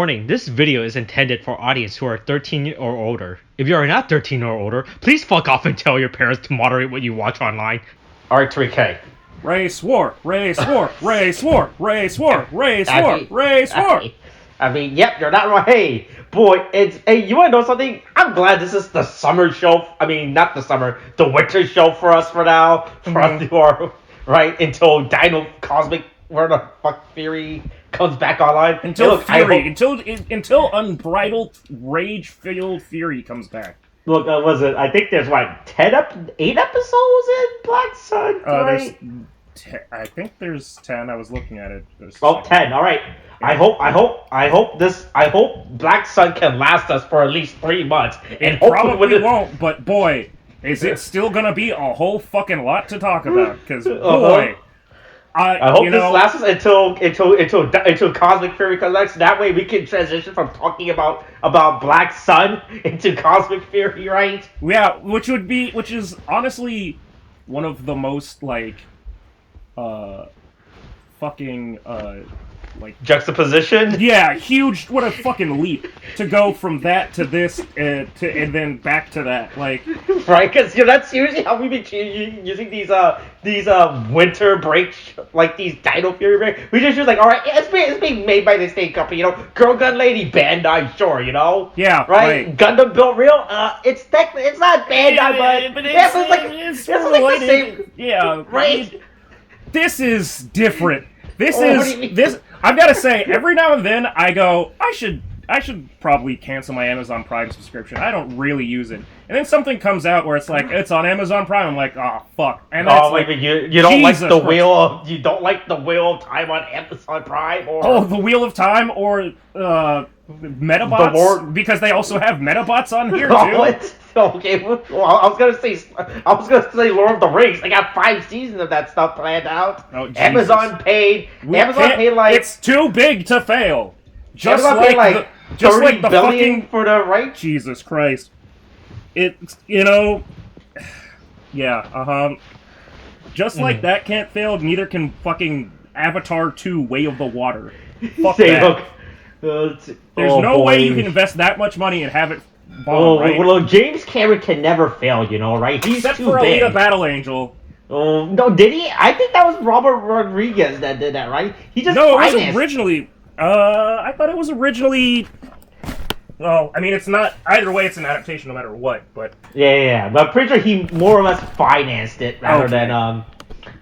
Warning, this video is intended for audience who are 13 or older. If you are not 13 or older, please fuck off and tell your parents to moderate what you watch online. Alright, Tariq. Race war, race war, race war, race war, race war, race war. I mean, yep, you're not wrong. Hey, boy, hey, you wanna know something? I'm glad this is the summer show. I mean, not the summer, the winter show for us for now. For us to our, right, until Dino Cosmic, where the fuck Fury comes back online. Until until unbridled rage-filled Fury comes back. Look, was it? I think there's 8 episodes in Black Sun, right? I think there's 10. I was looking at it. 10. All right. Yeah. I hope Black Sun can last us for at least 3 months. It probably won't, but boy, is it still gonna be a whole fucking lot to talk about? Because boy. I hope this lasts until Cosmic Fury comes back, so that way we can transition from talking about Black Sun into Cosmic Fury, right? Yeah, which is honestly one of the most juxtaposition. Yeah, huge. What a fucking leap to go from that to this, and then back to that. Right? Because that's usually how we've been using these winter breaks, these Dino Fury breaks. We just use all right, it's being made by the same company, Girl Gun Lady, Bandai, sure, Yeah, right. Gundam Built Real, it's not Bandai, but it's the same. Yeah, right. This is different. This. I've got to say, every now and then I go, I should probably cancel my Amazon Prime subscription. I don't really use it. And then something comes out where it's it's on Amazon Prime. I'm like, oh fuck. And that's you don't like the wheel of time on Amazon Prime, or the Wheel of Time, or Metabots, because they also have Metabots on here too. Okay, well, I was gonna say Lord of the Rings. They got 5 seasons of that stuff planned out. Oh, Amazon paid it's too big to fail. Just Amazon like $30 billion for the right. Jesus Christ! Just like that can't fail. Neither can fucking Avatar 2: Way of the Water. Fuck that. There's no way you can invest that much money and have it. Well, James Cameron can never fail, right? He's Except too for big. Alita Battle Angel. Oh, no, did he? I think that was Robert Rodriguez that did that, right? He just it was originally. I thought it was originally. Well, I mean, it's not either way. It's an adaptation, no matter what. But yeah. But I'm pretty sure he more or less financed it rather than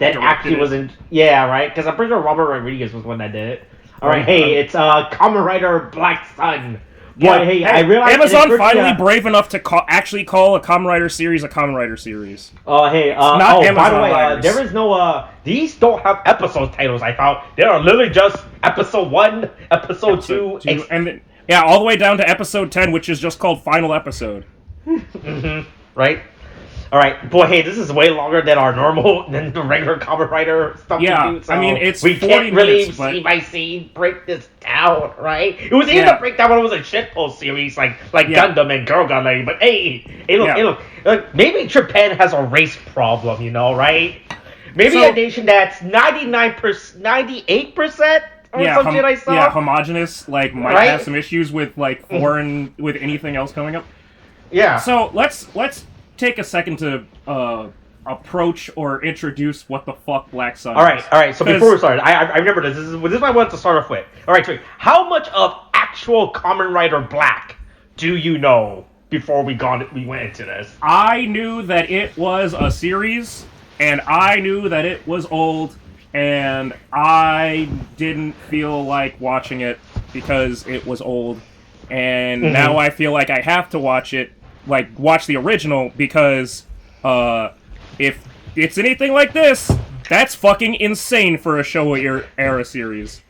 actually wasn't. Yeah, right. Because I'm pretty sure Robert Rodriguez was the one that did it. All right, hey, it's Kamen Rider Black Sun. Yeah, boy, hey, I realized Amazon finally brave enough to actually call a Kamen Rider series a Kamen Rider series. Oh, hey, not Amazon by the way, Riders. there is no, these don't have episode titles, I found. They are literally just episode 1, episode 2, and then, all the way down to episode 10, which is just called Final Episode. Right? Alright, boy, hey, this is way longer than the regular Kamen Rider stuff we do, so I mean, it's we 40 can't really minutes, scene by scene break this down, right? It was easy to break down when it was a shitpost series like Gundam and Girl Gun Lady, but hey, look, maybe Japan has a race problem, right? Maybe a nation that's 98% or some shit I saw. Yeah, homogenous, might have some issues with, foreign, with anything else coming up. Yeah. So, let's take a second to approach or introduce what the fuck Black Sun is. All right. So before we start, I remember this. This is what I wanted to start off with. All right, Tariq, how much of actual Kamen Rider Black do you know before we went into this? I knew that it was a series, and I knew that it was old, and I didn't feel like watching it because it was old, and now I feel like I have to watch it. Watch the original, because if it's anything like this, that's fucking insane for a Showa era series.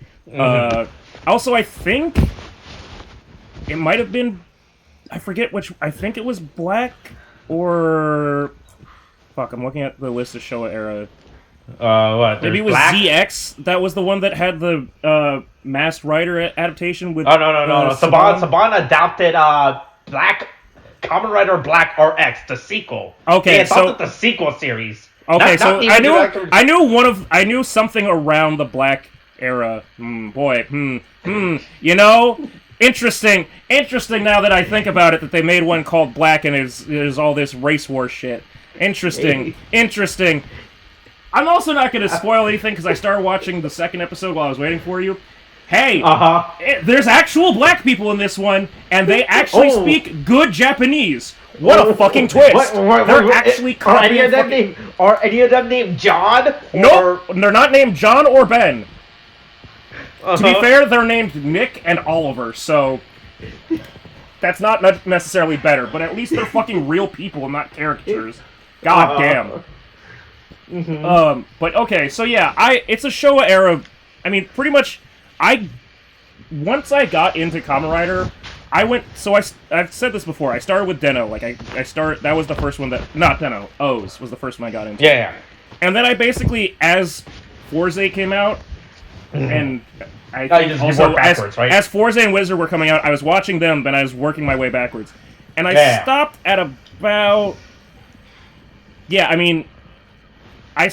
Also, I think it might have been, I forget which, I think it was Black or, fuck, I'm looking at the list of Showa era. What? Maybe it was Black? ZX. That was the one that had the Masked Rider adaptation with. Oh no. Saban adopted Black. Kamen Rider Black RX, the sequel. Okay, so the sequel series. Okay, I knew something around the Black era. It Interesting now that I think about it, that they made one called Black and there's all this race war shit. Interesting. I'm also not going to spoil anything because I started watching the second episode while I was waiting for you. Hey, there's actual black people in this one, and they actually speak good Japanese. What a fucking twist! They're actually are any of them named John? Nope, they're not named John or Ben. To be fair, they're named Nick and Oliver, so that's not necessarily better, but at least they're fucking real people and not caricatures. God damn. But okay, so yeah, it's a Showa era. I mean, pretty much, once I got into Kamen Rider, I've said this before, I started with Den-O, that was the first one not Den-O, O's was the first one I got into. Yeah. And then I basically, as Forza came out, and I think also, as Forza and Wizard were coming out, I was watching them, then I was working my way backwards. And I stopped at about... Yeah, I mean... I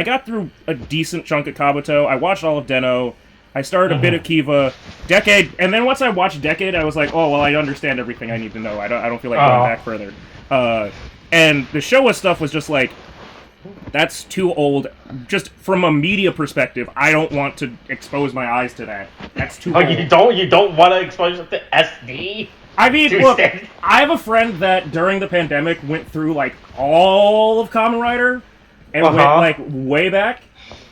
got through a decent chunk of Kabuto, I watched all of Den-O, I started a bit of Kiva, Decade, and then once I watched Decade, I was like, oh, well, I understand everything I need to know, I don't feel like going back further. And the Showa stuff was just like, that's too old. Just from a media perspective, I don't want to expose my eyes to that. That's too old. You don't want to expose yourself to SD? I mean, look, I have a friend that during the pandemic went through, like, all of Kamen Rider and went, like, way back.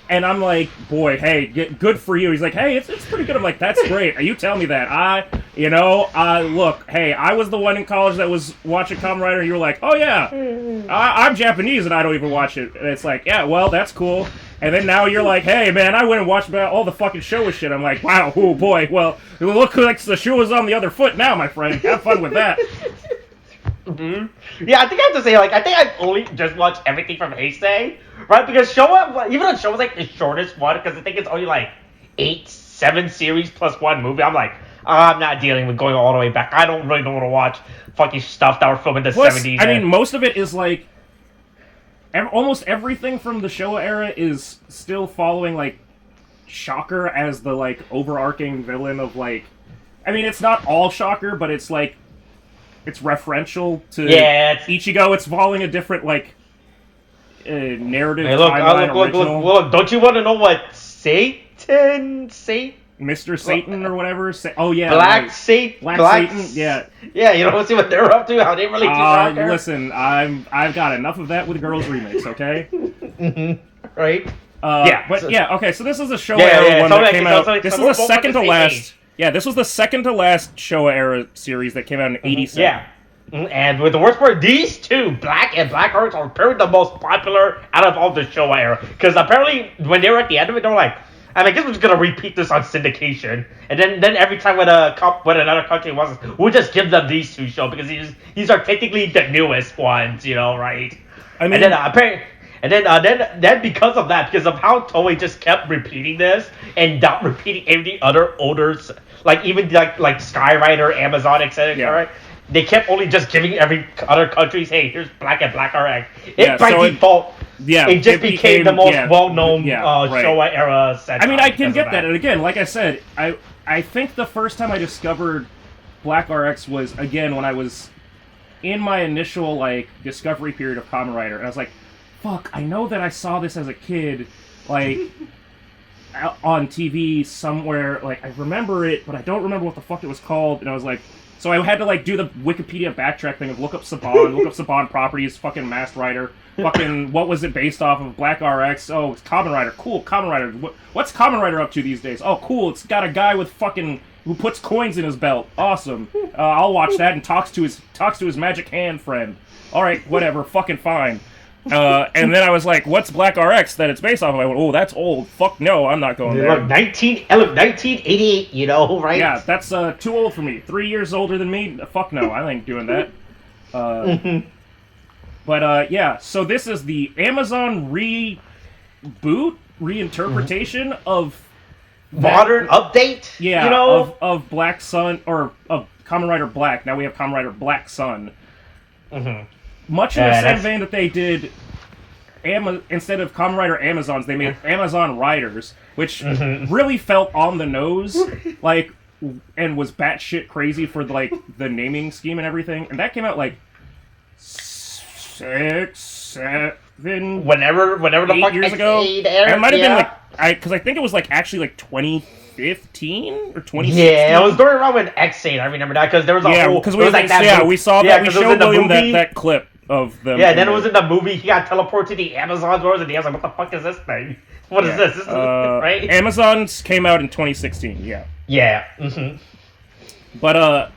And I'm like, boy, hey, good for you. He's like, hey, it's pretty good. I'm like, that's great. You tell me that. Look, hey, I was the one in college that was watching Kamen Rider, and you were like, oh, yeah, I'm Japanese, and I don't even watch it. And it's like, yeah, well, that's cool. And then now you're like, hey, man, I went and watched all the fucking Showa shit. I'm like, wow, oh, boy, well, it looks like the shoe is on the other foot now, my friend. Have fun with that. Yeah, I think I have to say, I think I've only just watched everything from Heisei, right? Because Showa, even though Showa's like the shortest one, because I think it's only like 7 series plus 1 movie, I'm like, I'm not dealing with going all the way back. I don't want to watch fucking stuff that were filmed in the 70s. I mean, most of it is like, almost everything from the Showa era is still following, like, Shocker as the, like, overarching villain of, like, I mean, it's not all Shocker, but it's like, it's referential to Ichigo. It's following a different, like, narrative timeline original. Look, don't you want to know what Mr. Satan or whatever? Black Satan, yeah. Yeah, you want to see what they're up to? How they really do listen, I've got enough of that with Girls Remix, okay? Right? Okay, so this is a Showa era one that came out. This is the second to last... Yeah, this was the second to last Showa era series that came out in 87. Yeah. And with the worst part, these two, Black and Black Arts, are probably the most popular out of all the Showa era. Because apparently, when they were at the end of it, they were like, I guess we're just going to repeat this on syndication. And then every time when another country wants us, we'll just give them these two shows. Because these are technically the newest ones, right? I mean... And then because of that, because of how Toei just kept repeating this and not repeating any other older, like even like Sky Rider, Amazon, etc. Right? They kept only just giving every other countries, hey, here's Black and Black RX. Default, it just became the most well-known Showa era set. I mean, I can get that, and again, like I said, I think the first time I discovered Black RX was again when I was in my initial like discovery period of Kamen Rider, and I was like, fuck, I know that I saw this as a kid, like, on TV somewhere, like, I remember it, but I don't remember what the fuck it was called, and I was like, so I had to, like, do the Wikipedia backtrack thing of look up Saban properties, fucking Masked Rider, fucking, what was it based off of, Black RX, oh, it's Kamen Rider, cool, Kamen Rider, what's Kamen Rider up to these days? Oh, cool, it's got a guy with fucking, who puts coins in his belt, awesome, I'll watch that, and talks to his magic hand friend, alright, whatever, fucking fine. And then I was like, what's Black RX that it's based off of? I went, oh, that's old. Fuck no, I'm not going there. 1988, right? Yeah, that's too old for me. 3 years older than me? Fuck no, I ain't doing that. But, yeah, so this is the Amazon reinterpretation of... Modern update? Yeah, of Black Sun, or of Kamen Rider Black. Now we have Kamen Rider Black Sun. Much in the same vein that they did instead of Kamen Rider Amazons, they made Amazon Riders, which really felt on the nose, like, and was batshit crazy for like the naming scheme and everything. And that came out like 6, 7, whenever the 8 fuck years ago. Aired, it might have been like because I think it was like actually like 2015 or 2016. Yeah, it was during around when X8. I remember that because there was a whole. Because we we saw that we showed William that clip of them. Yeah, then it was in the movie. He got teleported to the Amazon wars, and he was like, "What the fuck is this thing? What is this? This is right?" Amazons came out in 2016. Yeah. Yeah. But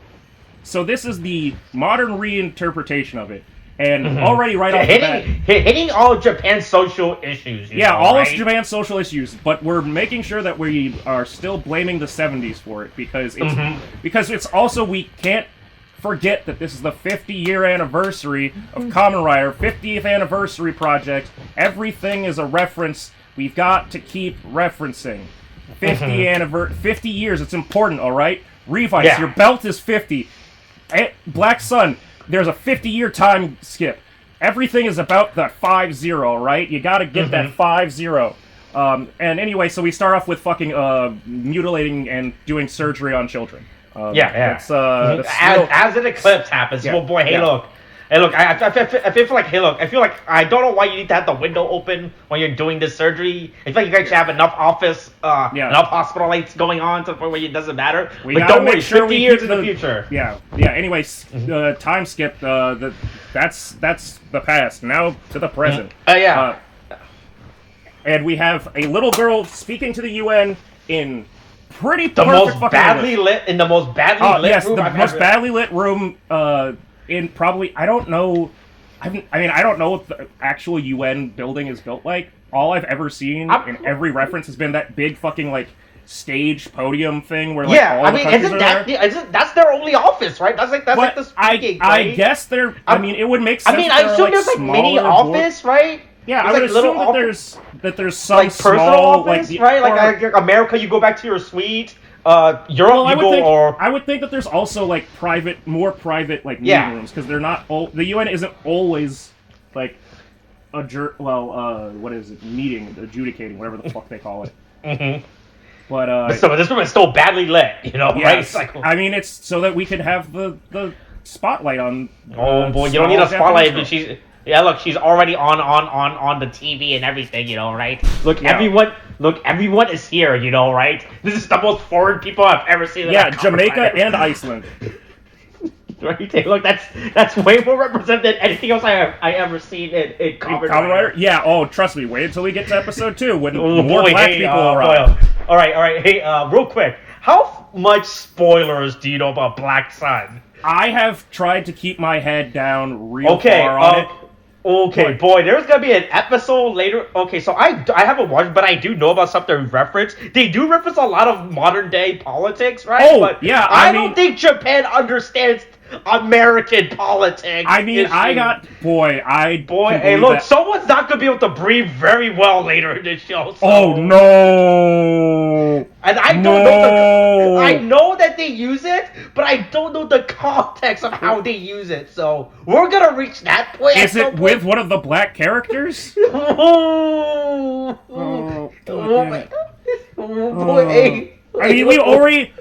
so this is the modern reinterpretation of it. And already right off the bat... Hitting all of Japan's social issues. All of Japan's social issues, but we're making sure that we are still blaming the 70s for it, because it's also, we can't forget that this is the 50-year anniversary of Kamen Rider, 50th anniversary project. Everything is a reference. We've got to keep referencing. 50 years, it's important, alright? Revice, your belt is 50. Black Sun, there's a 50-year time skip. Everything is about that 5-0, right? You gotta get that 5-0. And anyway, so we start off with fucking mutilating and doing surgery on children. As an eclipse happens. Oh boy, look. Hey, look, I feel like I don't know why you need to have the window open when you're doing this surgery. I feel like you guys should have enough enough hospital lights going on to the point where it doesn't matter. But don't worry, 50 years in the future. Anyways, time skip, that's the past. Now to the present. And we have a little girl speaking to the UN in pretty the perfect most badly lit room. The most badly lit room. In probably, I don't know. I don't know what the actual UN building is built like. All I've ever seen in every reference has been that big fucking like stage podium thing where like all the countries are there. That's their only office, right? That's like the speaking. I guess they're. It would make sense. I assume there's like mini office, right? Yeah, I would assume that there's some like personal small office, right? Like America, you go back to your suite. Europe, I would think that there's also like more private like meeting rooms because they're not. The UN isn't always like what is it? Meeting, adjudicating, whatever the fuck they call it. But so this room is still badly lit, right? It's like, it's so that we can have the spotlight on. Oh boy, you don't need a spotlight. Look, she's already on the TV and everything, right? Look, everyone is here, right? This is the most foreign people I've ever seen. Jamaica and Iceland. Right? Look, that's way more represented than anything else I ever seen in Kamen Rider. Yeah. Oh, trust me. Wait until we get to episode 2 when more black people arrive. All right. Hey, real quick, how much spoilers do you know about Black Sun? I have tried to keep my head down real far on it. Okay, boy, there's gonna be an episode later. Okay, so I haven't watched, but I do know about something reference. They do reference a lot of modern day politics, right? Oh, but yeah, I don't think Japan understands American politics. Hey, look, someone's not gonna be able to breathe very well later in this show. So. Oh no! And I don't know. I know that they use it, but I don't know the context of how they use it. So we're gonna reach that point. Is it with one of the black characters? Oh boy! Literally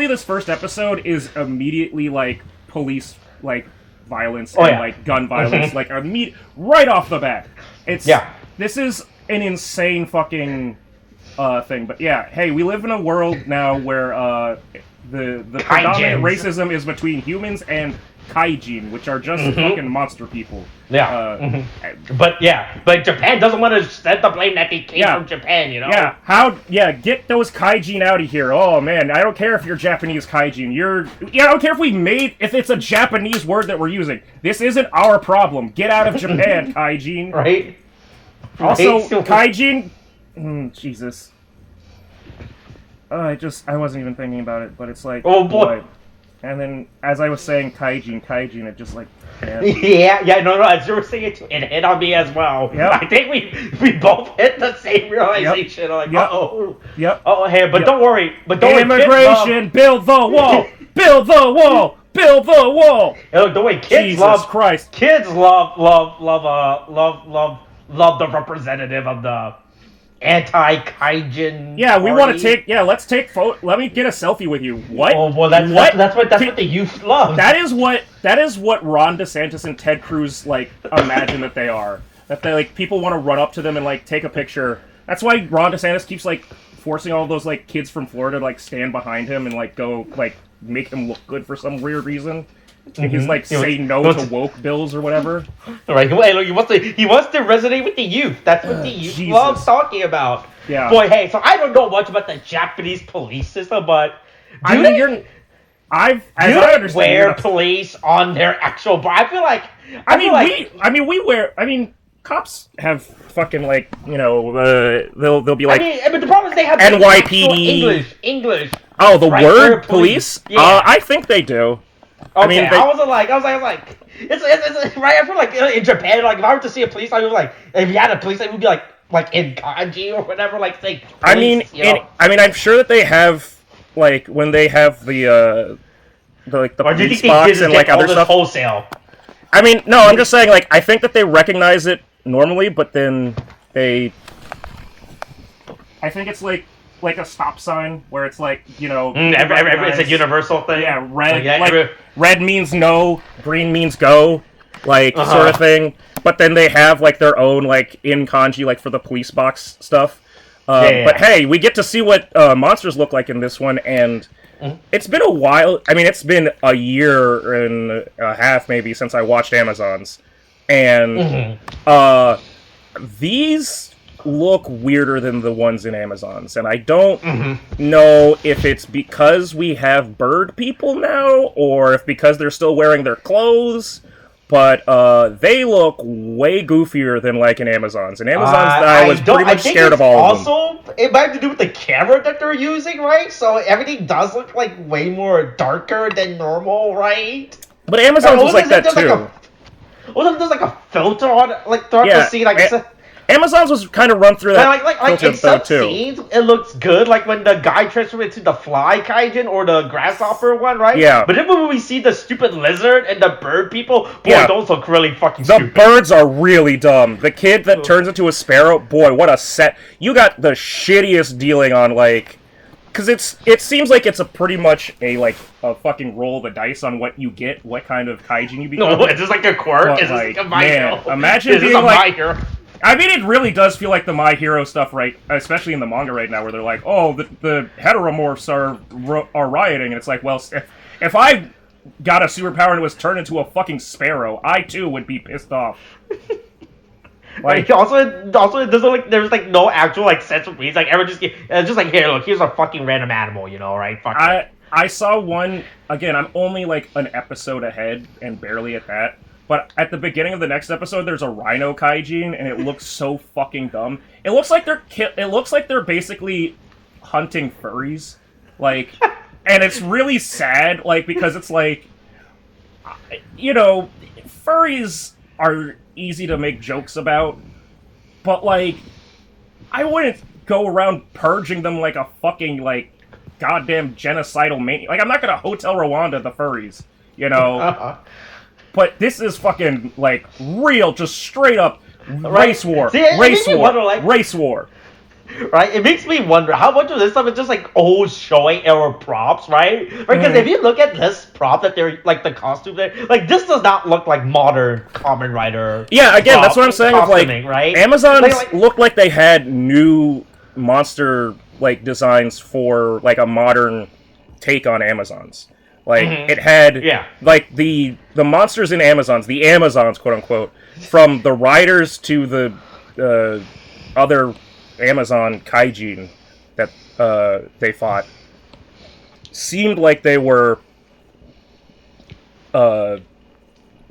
this first episode is immediately like police like violence and like gun violence like right off the bat. This is an insane fucking thing. But yeah, hey, we live in a world now where the predominant racism is between humans and kaijin, which are just fucking monster people. But Japan doesn't want to set the blame that they came from Japan, get those kaijin out of here. Oh man, I don't care if you're Japanese kaijin. I don't care if it's a Japanese word that we're using. This isn't our problem. Get out of Japan, kaijin. Right? Also, kaijin. Jesus. I wasn't even thinking about it, but it's like, oh boy. And then, as I was saying, kaijin, it just like... No, as you were saying it hit on me as well. Yep. I think we both hit the same realization. Yep. Oh, hey, but don't worry. Immigration, build the wall! Build the wall! Build the wall. The way kids Jesus Christ. Kids love the representative of the anti-kaijin. Yeah, we want to party. take. Yeah, let's take photo. Let me get a selfie with you. What? Oh, well, that's what the youth love. That is what Ron DeSantis and Ted Cruz like imagine that they are. That they like people want to run up to them and like take a picture. That's why Ron DeSantis keeps like forcing all those like kids from Florida to like stand behind him and like go like make him look good for some weird reason. He's like say no to woke bills or whatever. Right. Well, he wants to resonate with the youth. That's what the youth loves talking about. Yeah. Boy, hey, so I don't know much about the Japanese police system, but I understand wear police on their actual. I feel like. Cops have fucking like they'll be like. But the problem is they have NYPD English. Oh, the word police? Yeah. I think they do. Okay, I was like, it's right. I feel like in Japan, like if I were to see a police, I would like if you had a police, it would be like in kanji or whatever, like say. Police, I'm sure that they have like when they have the police box and like other stuff. Wholesale. I mean, no, I'm just saying like I think that they recognize it normally, but then I think it's like a stop sign where it's like it's a universal thing. Yeah, red means no, green means go, like sort of thing. But then they have like their own like in kanji like for the police box stuff. But hey, we get to see what monsters look like in this one, and it's been a while. I mean, it's been a year and a half maybe since I watched Amazons, and these look weirder than the ones in Amazons, and I don't know if it's because we have bird people now, or if because they're still wearing their clothes, but they look way goofier than like in Amazons. In Amazons, I was pretty much scared of all of them. Also, it might have to do with the camera that they're using, right? So everything does look like way more darker than normal, right? But Amazons was like that too. There's like a filter on it, like throughout the scene, like. Amazons was kind of run through that like in some scenes, it looks good, like when the guy transforms into the fly kaijin or the grasshopper one, right? Yeah. But then when we see the stupid lizard and the bird people, boy, those look really fucking stupid. The birds are really dumb. The kid that turns into a sparrow, boy, what a set. You got the shittiest dealing on, like... Because it seems like it's a pretty much a fucking roll of the dice on what you get, what kind of kaijin you become. No, is this like a quirk? But, is this like a My Hero? Imagine being My Hero? I mean, it really does feel like the My Hero stuff, right? Especially in the manga right now, where they're like, "Oh, the heteromorphs are rioting," and it's like, well, if I got a superpower and it was turned into a fucking sparrow, I too would be pissed off. Like, also, it doesn't there's like no actual like sense of reason. Like, everyone just like, here, look, here's a fucking random animal, right? Fuck I saw one again. I'm only like an episode ahead and barely at that. But at the beginning of the next episode, there's a rhino kaijin, and it looks so fucking dumb. It looks like they're basically hunting furries, like, and it's really sad, like, because it's like, furries are easy to make jokes about, but like, I wouldn't go around purging them like a fucking like goddamn genocidal maniac. Like, I'm not gonna Hotel Rwanda the furries, But this is fucking, like, real, just straight up race war. Race war. Right? It makes me wonder how much of this stuff is just, like, old Shoei era props, right? Because if you look at this prop that they're, like, the costume there, like, this does not look like modern Kamen Rider. Yeah, again, that's what I'm saying. Right? Amazon looked like they had new monster, like, designs for, like, a modern take on Amazons. Like, it had, like, the monsters in Amazons, the Amazons, quote-unquote, from the riders to the other Amazon kaijin that they fought, seemed like they were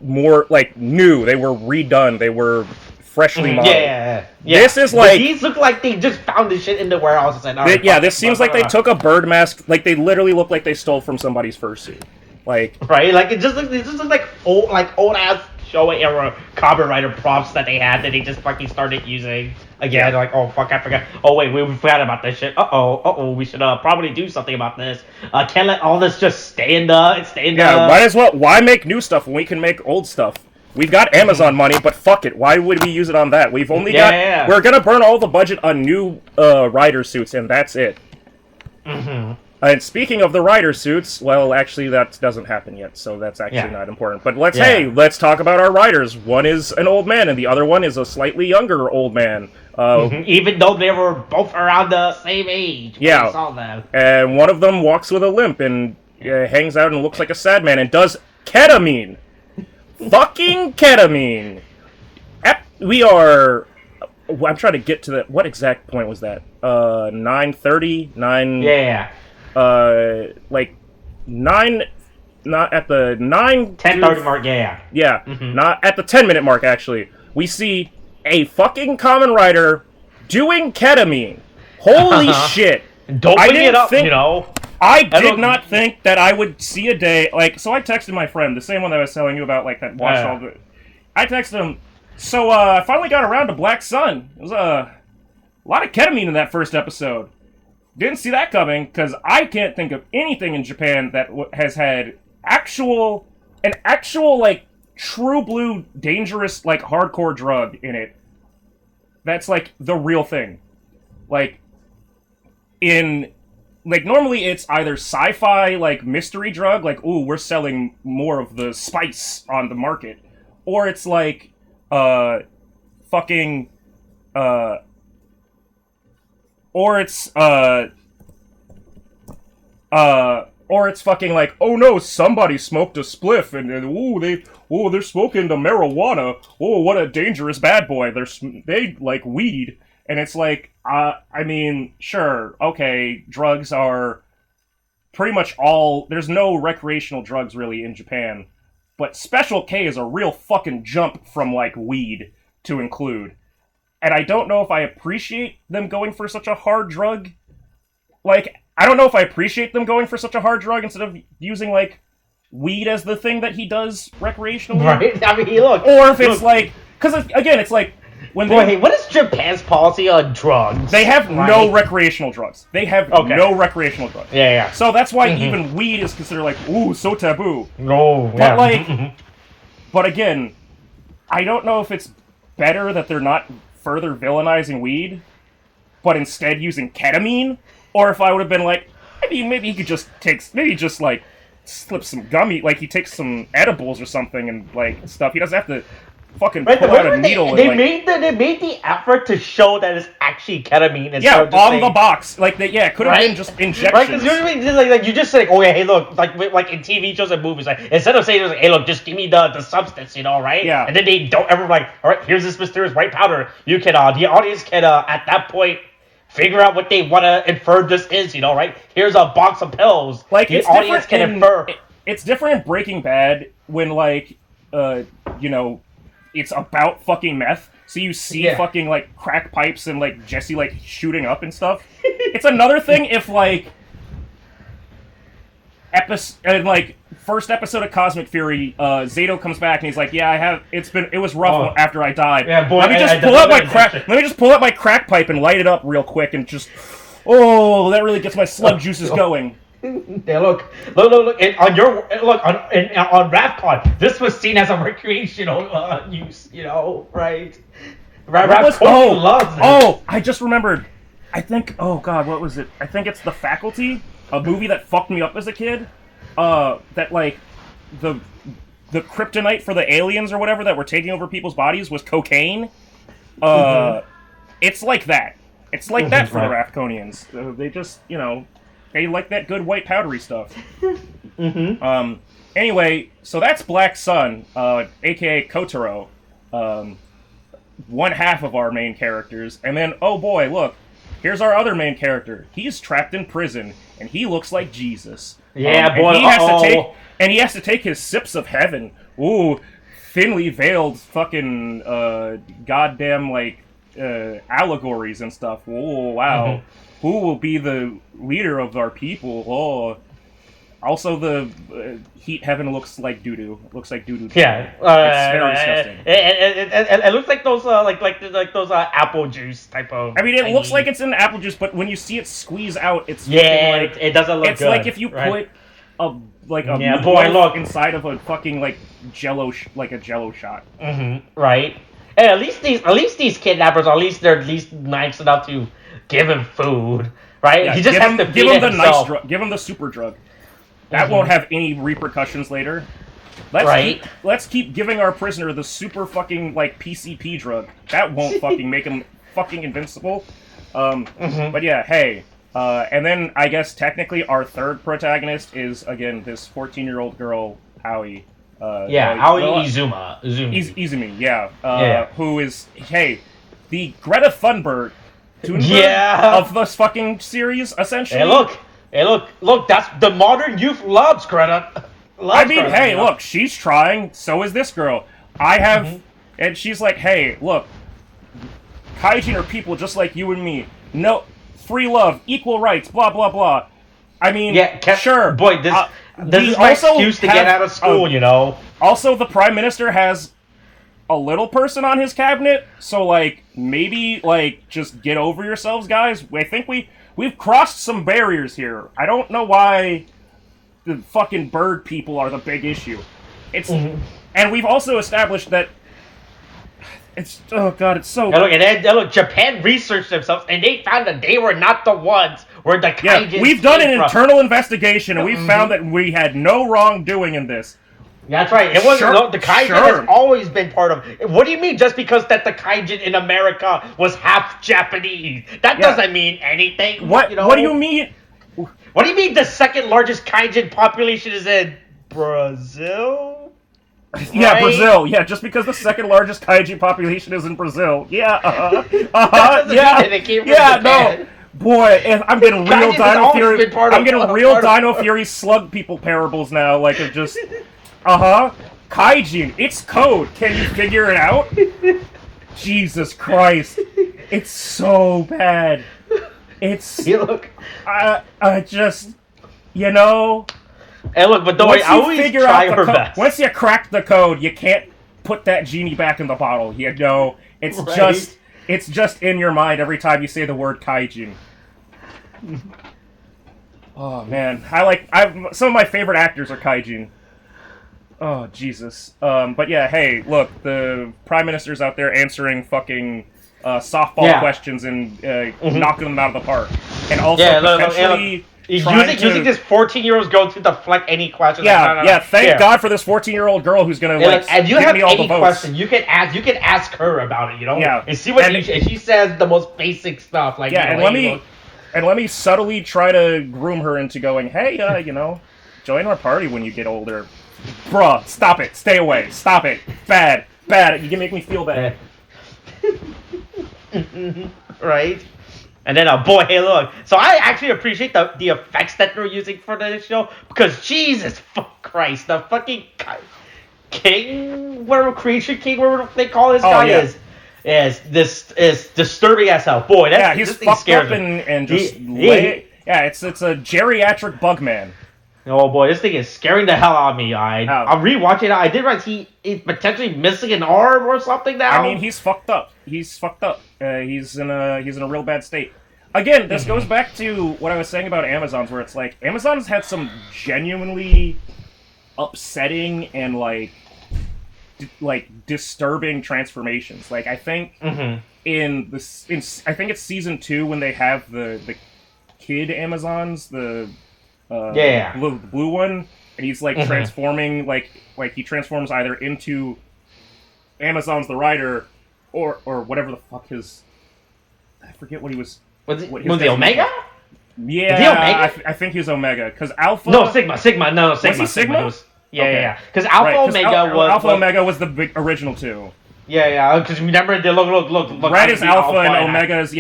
more, like, new. They were redone. They were freshly modeled. Yeah. This is like... These look like they just found this shit in the warehouse and said, this seems like they took a bird mask, like, they literally look like they stole from somebody's fursuit. Like... Right? Like, it just looks like old ass Showa era Kamen Rider props that they had that they just fucking started using again. Yeah. Like, oh fuck, I forgot. Oh wait, we forgot about this shit. We should probably do something about this. Can't let all this just stay in the. Yeah, might as well. Why make new stuff when we can make old stuff? We've got Amazon money, but fuck it. Why would we use it on that? We've only got. We're gonna burn all the budget on new rider suits, and that's it. And speaking of the rider suits, well, actually, that doesn't happen yet, so that's actually not important. But let's talk about our riders. One is an old man, and the other one is a slightly younger old man. Even though they were both around the same age. Yeah. We saw them. And one of them walks with a limp and hangs out and looks like a sad man and does ketamine. Fucking ketamine. We are... I'm trying to get to the... What exact point was that? 9:30? 9... Yeah. Like 9... Not at the 9... 10:30 mark, yeah. Yeah, not at the 10-minute mark, actually. We see a fucking Kamen Rider doing ketamine. Holy shit. Don't bring it up, you know. I did not think that I would see a day, like, so I texted my friend, the same one that I was telling you about, like, that watched all the... I texted him, so, I finally got around to Black Sun. It was a lot of ketamine in that first episode. Didn't see that coming, because I can't think of anything in Japan that has had an actual, like, true blue, dangerous, like, hardcore drug in it. That's, like, the real thing. Like, normally it's either sci-fi, like, mystery drug, like, ooh, we're selling more of the spice on the market. Or it's, like, fucking, or it's fucking like, oh no, somebody smoked a spliff, and they're smoking the marijuana. Oh, what a dangerous bad boy. They like weed. And it's like, I mean, sure, okay, drugs are pretty much all... There's no recreational drugs, really, in Japan. But Special K is a real fucking jump from, like, weed to include. And I don't know if I appreciate them going for such a hard drug. Like, I don't know if I appreciate them going for such a hard drug instead of using, like, weed as the thing that he does recreationally. Right? I mean, look... Or if it's like... Because, again, it's like... Hey, what is Japan's policy on drugs? They have no recreational drugs. They have no recreational drugs. Yeah. So that's why even weed is considered like, ooh, so taboo. No, but like, but again, I don't know if it's better that they're not further villainizing weed, but instead using ketamine, or if I would have been like, I mean, maybe he could just like slip some gummy, like he takes some edibles or something and like stuff. He doesn't have to fucking pull out a needle. They made the effort to show that it's actually ketamine. Yeah, on the box. Like, it could have been just injections. Right, because usually, like, you just say, oh, yeah, hey, look, like in TV shows and movies, like, instead of saying, like, hey, look, just give me the substance, you know, right? Yeah. And then they don't ever, like, all right, here's this mysterious white powder. You can, the audience can, at that point, figure out what they want to infer this is, you know, right? Here's a box of pills. Like, the audience can infer. It's different in Breaking Bad when, like, you know, it's about fucking meth, so you see fucking, like, crack pipes and, like, Jesse, like, shooting up and stuff. It's another thing if, like, first episode of Cosmic Fury, Zato comes back and he's like, yeah, it was rough after I died. Yeah, boy, let me just pull out my crack pipe and light it up real quick and just, that really gets my slug juices going. Yeah, look! On RapCon, this was seen as a recreational use, you know, right? RapCon loves it. Oh, I just remembered. I think. Oh God, what was it? I think it's The Faculty, a movie that fucked me up as a kid. That like the kryptonite for the aliens or whatever that were taking over people's bodies was cocaine. It's like that. It's like that for the Rafconians. They just, you know. They like that good white powdery stuff. Anyway, so that's Black Sun, aka Kotaro. One half of our main characters. And then, oh boy, look. Here's our other main character. He's trapped in prison, and he looks like Jesus. Yeah, boy, and he has to take his sips of heaven. Ooh, thinly veiled fucking, goddamn, like, allegories and stuff. Oh, wow. Who will be the leader of our people? Also, the heat heaven looks like doo-doo. Looks like doo-doo. Yeah, It's very disgusting. It looks like those those apple juice type of. I mean, it looks thingy. like it's in apple juice, but when you see it squeeze out, it's Yeah, fucking like it doesn't look it's good. like if you right? put a Yeah, boy, meatloaf look. inside of a fucking like Jello like a Jello shot. Right. And at least these kidnappers, at least they're at least nice enough to give him food, right? Yeah, he just has to give feed him it the himself. nice drug, give him the super drug. That won't have any repercussions later. Right. Let's keep giving our prisoner the super fucking like PCP drug. That won't fucking make him fucking invincible. But yeah, hey. And then I guess technically our third protagonist is again this 14-year-old girl, Aoi. Aoi Izumi, yeah. Yeah. Who is the Greta Thunberg Yeah. of this fucking series, essentially. Hey, look! That's the modern youth loves Greta. I mean, hey, look, she's trying. So is this girl. I have, and she's like, hey, look, Kaijin are people just like you and me. No, free love, equal rights, blah blah blah. I mean, sure, boy, this is my excuse to get out of school, you know. Also, the prime minister has a little person on his cabinet, so like maybe like just get over yourselves, guys. I think we've crossed some barriers here. I don't know why the fucking bird people are the big issue. It's and we've also established that it's it's so. And look, Japan researched themselves and they found that they were not the ones where the Kaijins we've done an came from. internal investigation and we found that we had no wrongdoing in this. That's right. It wasn't the Kaijin has always been part of. What do you mean? Just because that the Kaijin in America was half Japanese, that doesn't mean anything. What? You know? What do you mean? What do you mean? The second largest Kaijin population is in Brazil? Yeah, right? Brazil. Yeah, just because the second largest Kaijin population is in Brazil. Yeah. No. Boy, I'm getting real Dino Fury. I'm getting real Dino Fury slug people parables now. Like of just. Kaijin, it's code. Can you figure it out? Jesus Christ. It's so bad. It's... I just... You know... Hey, look, but don't worry, I always try her best. Once you crack the code, you can't put that genie back in the bottle. You know, it's just in your mind every time you say the word Kaijin. Oh, man. Some of my favorite actors are Kaijin. Oh, Jesus. But yeah, hey, look, the Prime Minister's out there answering fucking softball questions and knocking them out of the park. And also potentially using this 14-year-old girl to deflect any questions. Thank God for this 14-year-old girl who's going to and you have me all any the votes. question, you can ask her about it, you know? Yeah. And see what she says the most basic stuff. Like, yeah, let me subtly try to groom her into going, hey, join our party when you get older. Bruh, stop it. Stay away. Stop it. Bad. You can make me feel bad. Right? And then, boy, hey, look. So I actually appreciate the effects that they're using for this show. Because, Jesus Christ, the fucking king, whatever, creation king, whatever they call this guy is disturbing as hell. Boy, he's fucked up and just it's a geriatric bug man. Oh boy, this thing is scaring the hell out of me. I'm rewatching it. I did realize he's potentially missing an arm or something now. I mean, he's fucked up. He's in a real bad state. Again, this goes back to what I was saying about Amazons, where it's like Amazon's had some genuinely upsetting and like disturbing transformations. Like I think I think it's season 2 when they have the kid Amazons, the blue one, and he's like transforming like he transforms either into Amazon's the Rider or whatever the fuck I forget what he was. Was he Omega? Yeah, he Omega? I think he was Omega because Alpha. No, Sigma. No, Sigma. Was he Sigma? Yeah. Because Alpha Omega was the big original 2. Yeah. Because remember, they look. Red is Alpha and Omega is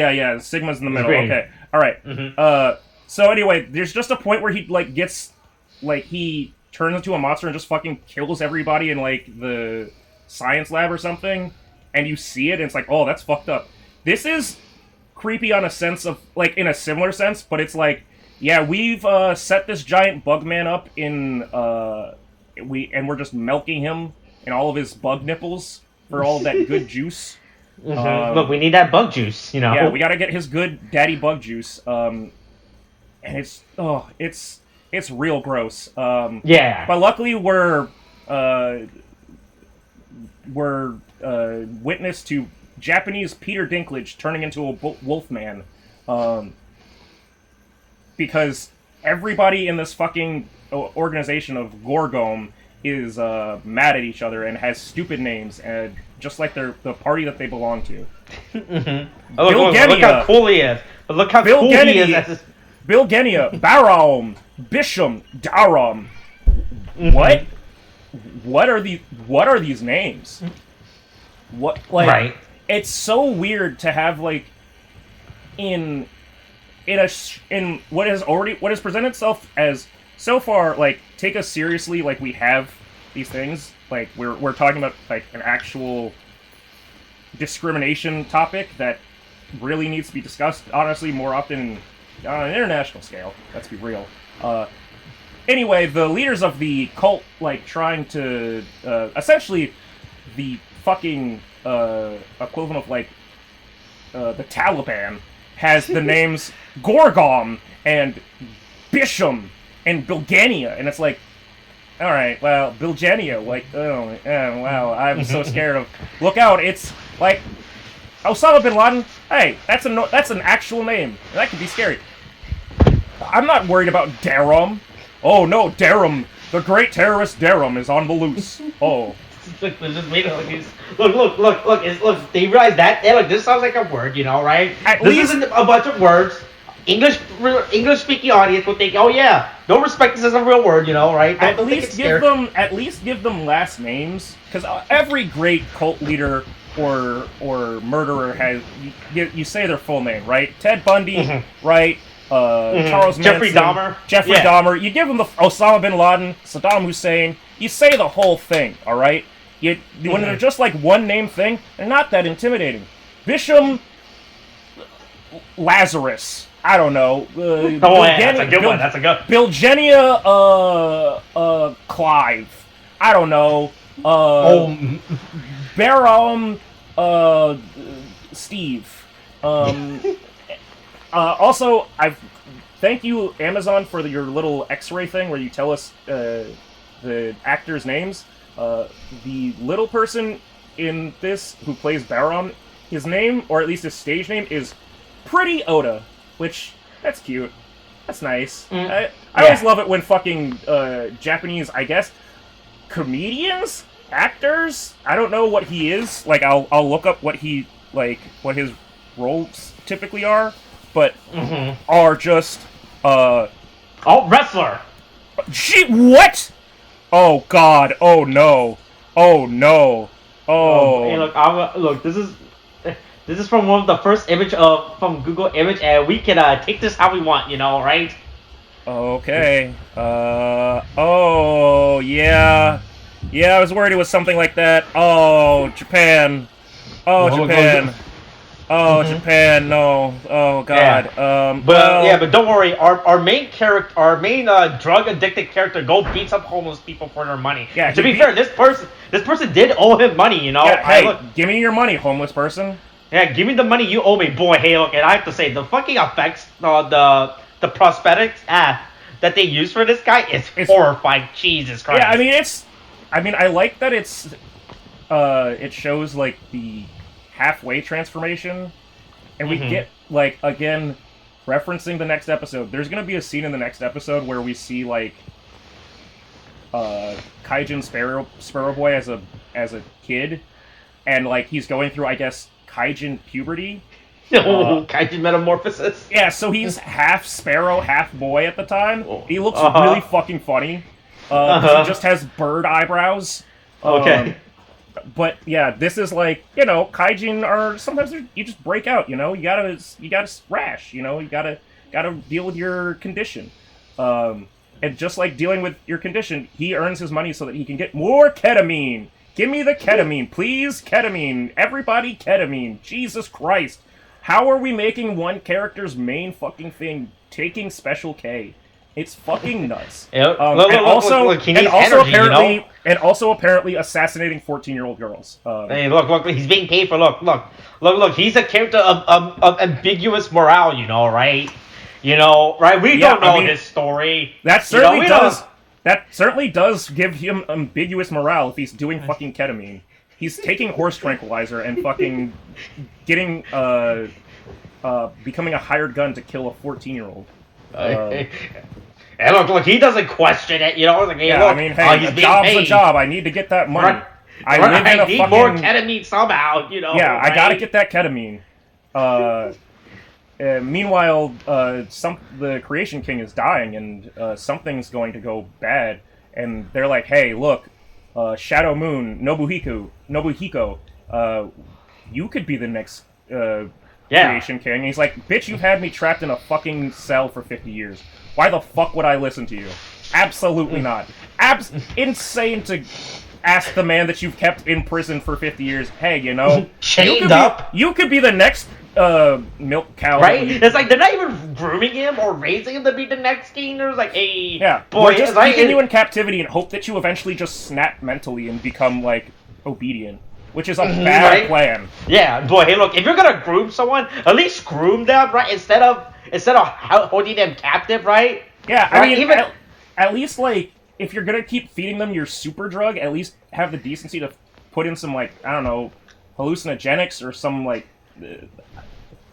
Sigma's in the middle. Green. Okay, all right. So anyway, there's just a point where he he turns into a monster and just fucking kills everybody in like the science lab or something, and you see it and it's like, oh, that's fucked up. This is creepy on a sense of like in a similar sense, but it's like Yeah, we've set this giant bug man up in we're just milking him and all of his bug nipples for all of that good juice. Look, we need that bug juice, you know. Yeah, we gotta get his good daddy bug juice. And it's real gross. Yeah. But luckily we're witness to Japanese Peter Dinklage turning into a wolf man. Because everybody in this fucking organization of Gorgom is mad at each other and has stupid names, and just like the party that they belong to. Look how cool he is. But look how cool he is. Bilgenia, Barom, Bisham, Daram. What? What are these names? What, like, right. It's so weird to have, like, in what has presented itself as so far, like, take us seriously, like we have these things, like we're talking about like an actual discrimination topic that really needs to be discussed, honestly, more often on an international scale. Let's be real. Anyway, the leaders of the cult, like, trying to essentially the fucking equivalent of like the Taliban has the names Gorgom and Bisham and Bilgenia, and it's like, all right, well, Bilgenia, like, wow, I'm so scared of. Look out! It's like Osama bin Laden. Hey, that's an actual name. That could be scary. I'm not worried about Darum. Oh no, Darum, the great terrorist Darum is on the loose. Oh. Look! Look! They realize that. Hey, look, this sounds like a word, you know, right? This isn't a bunch of words. English-speaking audience will think, oh yeah, don't respect this as a real word, you know, right? At least give them last names, because every great cult leader or murderer has you say their full name, right? Ted Bundy, right? Charles Manson, Jeffrey Dahmer. You give them the Osama bin Laden, Saddam Hussein. You say the whole thing, all right? When they're just like one name thing, they're not that intimidating. Bisham Lazarus. I don't know. That's a good one. That's a good. Bilgenia Clive. I don't know. Barom Steve. Also, thank you, Amazon, for your little X-ray thing where you tell us the actors' names. The little person in this who plays Barom, his name, or at least his stage name, is Pretty Oda, which, that's cute. That's nice. I always love it when fucking Japanese, I guess, comedians, actors, I don't know what he is. Like, I'll look up what his roles typically are, but are just wrestler. Gee, what? Oh God! Oh no! Oh no! Oh. Hey, look! This is from one of the first image from Google Image, and we can take this how we want, you know, right? Okay. Oh yeah. Yeah, I was worried it was something like that. Oh, Japan. Oh, Japan. Oh, Japan, no. Oh, God. Yeah. But don't worry. Our main character, drug addicted character, beats up homeless people for their money. Yeah. To be fair, this person did owe him money. You know. Yeah, hey, give me your money, homeless person. Yeah, give me the money you owe me, boy. Hey, look, and I have to say, the fucking effects, the prosthetics that they use for this guy is horrifying. Jesus Christ. Yeah, I mean, I like that it shows like the halfway transformation, and we get, like, again, referencing the next episode, there's gonna be a scene in the next episode where we see, like, Kaijin Sparrow Boy as a kid, and, like, he's going through, I guess, Kaijin puberty. Kaijin metamorphosis. Yeah, so he's half sparrow, half boy at the time. He looks really fucking funny. He just has bird eyebrows. Okay. But yeah, this is like, you know, Kaijin are sometimes you just break out. You know, you gotta rash. You know, you gotta deal with your condition. And just like dealing with your condition, he earns his money so that he can get more ketamine. Give me the ketamine, please. Ketamine, everybody, ketamine. Jesus Christ, how are we making one character's main fucking thing taking Special K. It's fucking nuts. Yep. Look, he needs energy, you know? And also apparently assassinating 14-year-old girls. Hey, look, he's being paid for, look, he's a character of ambiguous morale, you know, right? You know, right? We don't know his story. That certainly does. That certainly does give him ambiguous morale if he's doing fucking ketamine. He's taking horse tranquilizer and fucking getting, becoming a hired gun to kill a 14-year-old. And look, he doesn't question it, you know? Like, hey, look, I mean, hey, a job's a job. I need to get that money. I need more ketamine somehow, you know? Yeah, right? I gotta get that ketamine. Meanwhile, the Creation King is dying, and something's going to go bad. And they're like, hey, look, Shadow Moon, Nobuhiko, you could be the next Creation King. And he's like, bitch, you've had me trapped in a fucking cell for 50 years. Why the fuck would I listen to you? Absolutely not. Insane to ask the man that you've kept in prison for 50 years, hey, you know, you could be the next milk cow. Right? It's like they're not even grooming him or raising him to be the next king. There's like, hey, boy, we're just keeping you in captivity and hope that you eventually just snap mentally and become, like, obedient. Which is a bad plan. Yeah, boy, hey, look, if you're gonna groom someone, at least groom them, right? Instead of holding them captive, right? Yeah, I mean, even at least, like, if you're gonna keep feeding them your super drug, at least have the decency to put in some, like, I don't know, hallucinogenics or some, like...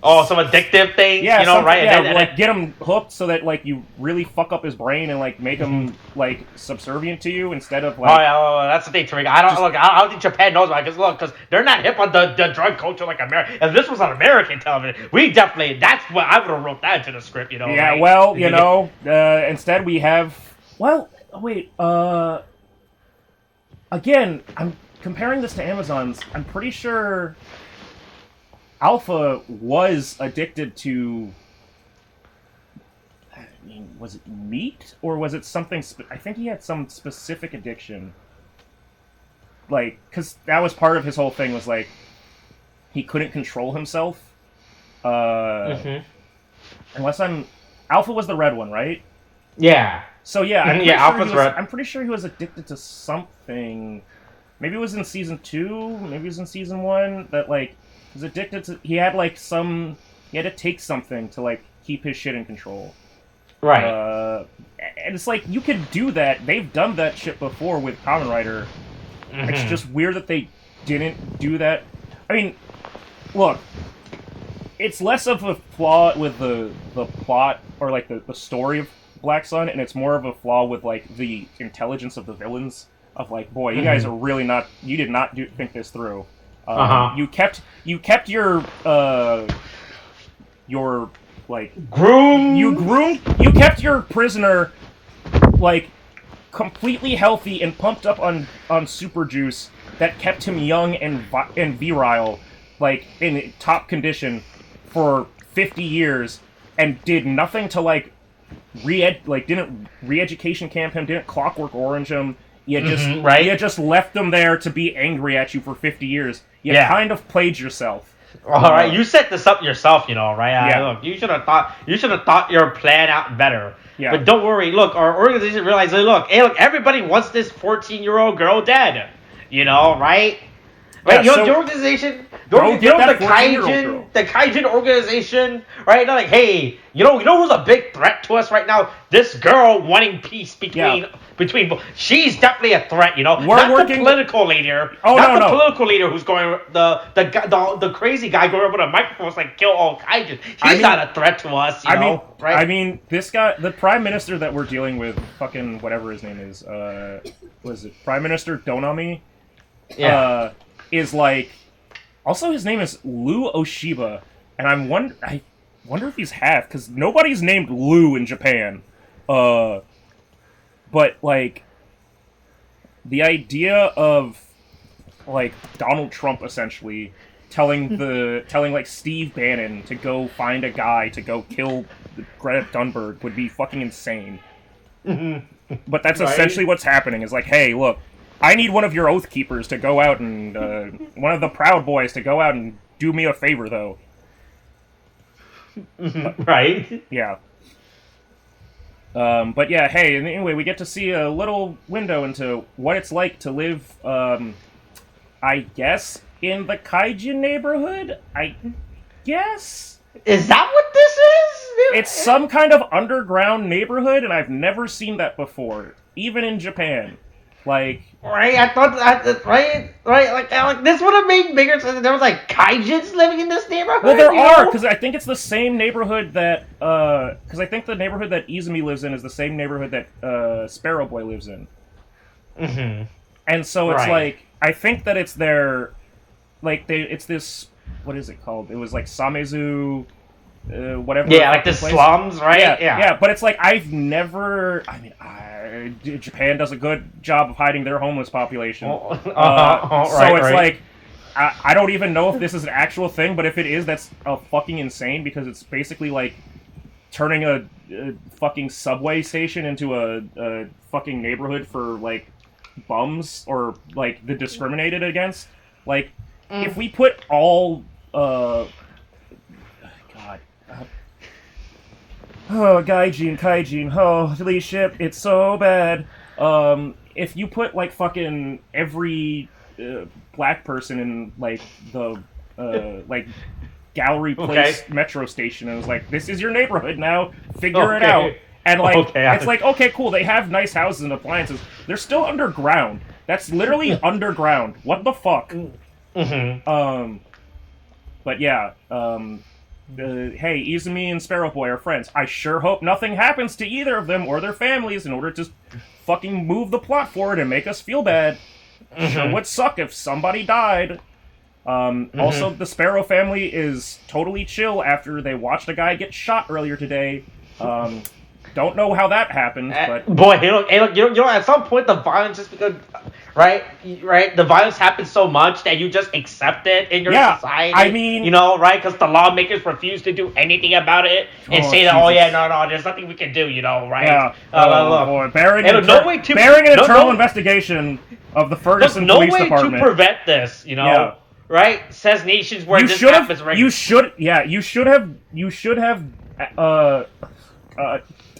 some addictive things, you know, right? Yeah, like, get him hooked so that, like, you really fuck up his brain and, like, make him, like, subservient to you instead of, like... Oh, that's the thing, Tariq. I don't think Japan knows about it, because they're not hip on the drug culture like America. If this was on American television, that's what I would have wrote that into the script, you know? Yeah, right? well, you know, instead we have... Well, wait, again, I'm comparing this to Amazon's. I'm pretty sure Alpha was addicted to... I mean, was it meat? Or was it something... I think he had some specific addiction. Like, because that was part of his whole thing, was, like, he couldn't control himself. Unless Alpha was the red one, right? Yeah. So yeah, I'm pretty sure he was addicted to something. Maybe it was in season 2, maybe it was in season 1, that, like, he was addicted to... He had to take something to, like, keep his shit in control. Right. And it's like, you could do that. They've done that shit before with Kamen Rider. It's just weird that they didn't do that. I mean, look, it's less of a flaw with the plot, or, like, the story of Black Sun, and it's more of a flaw with, like, the intelligence of the villains. Of, like, boy, you guys are really not... You did not think this through. You kept your like... You kept your prisoner, like, completely healthy and pumped up on super juice that kept him young and virile, like, in top condition for 50 years, and did nothing to, like, didn't re-education camp him, didn't Clockwork Orange him. You just left them there to be angry at you for 50 years. You kind of played yourself. All right, you set this up yourself, you know, right? Look, you should have thought your plan out better. Yeah. But don't worry. Look, our organization realized. Look, everybody wants this 14-year-old girl dead. You know, right? Right, yeah, your organization, the Kaijin organization, right? They're like, hey, you know who's a big threat to us right now? This girl wanting peace between. She's definitely a threat, you know. The political leader. The political leader who's going the crazy guy going over the microphone like kill all Kaijin. He's not a threat to us, you know. Right? I mean, this guy, the prime minister that we're dealing with, fucking whatever his name is, was it Prime Minister Donami? Yeah. Is like, also his name is Lou Oshiba, and I wonder if he's half, because nobody's named Lou in Japan. But like, the idea of, like, Donald Trump essentially telling like Steve Bannon to go find a guy to go kill Greta Thunberg would be fucking insane. But that's essentially what's happening. Is like, hey, look, I need one of your Oath Keepers to go out and, one of the Proud Boys to go out and do me a favor, though. Right? Yeah. But yeah, hey, and anyway, we get to see a little window into what it's like to live, I guess, in the Kaijin neighborhood? I guess? Is that what this is? It's some kind of underground neighborhood, and I've never seen that before, even in Japan. Like, right. I thought that right. Like this would have made bigger sense if there was like kaijins living in this neighborhood. well, there are, because I think it's the same neighborhood that, because I think the neighborhood that Izumi lives in is the same neighborhood that Sparrow Boy lives in. Mm-hmm. And so it's Right. like, I think that it's their, like, it's this, what is it called? It was like Samezu, whatever. Yeah, like the place. slums, right? Yeah, but it's like, I've never, Japan does a good job of hiding their homeless population. So it's like, I don't even know if this is an actual thing, but if it is, that's fucking insane, because it's basically like turning a fucking subway station into a fucking neighborhood for, like, bums, or, like, the discriminated against. Like, if we put all, God... Oh, Kaijin, oh, delete ship, it's so bad. If you put, like, fucking every black person in, like, the, like, Gallery Place metro station, and it was like, this is your neighborhood now, figure it out. And, like, it's like, okay, cool, they have nice houses and appliances. They're still underground. That's literally underground. What the fuck? Mm-hmm. But yeah, hey, Izumi and Sparrow Boy are friends. I sure hope nothing happens to either of them or their families in order to fucking move the plot forward and make us feel bad. Sure would suck if somebody died. Also, the Sparrow family is totally chill after they watched a guy get shot earlier today. Don't know how that happened, but... Boy, hey, look, you know, at some point the violence just because... Right? The violence happens so much that you just accept it in your society. I mean... You know, right? Because the lawmakers refuse to do anything about it and say that, Jesus. No, there's nothing we can do, you know, right? Yeah. Boy. Bearing an internal investigation of the Ferguson Police Department. No way to prevent this, you know? Yeah. Right? Says nations where this happens, right? You should have,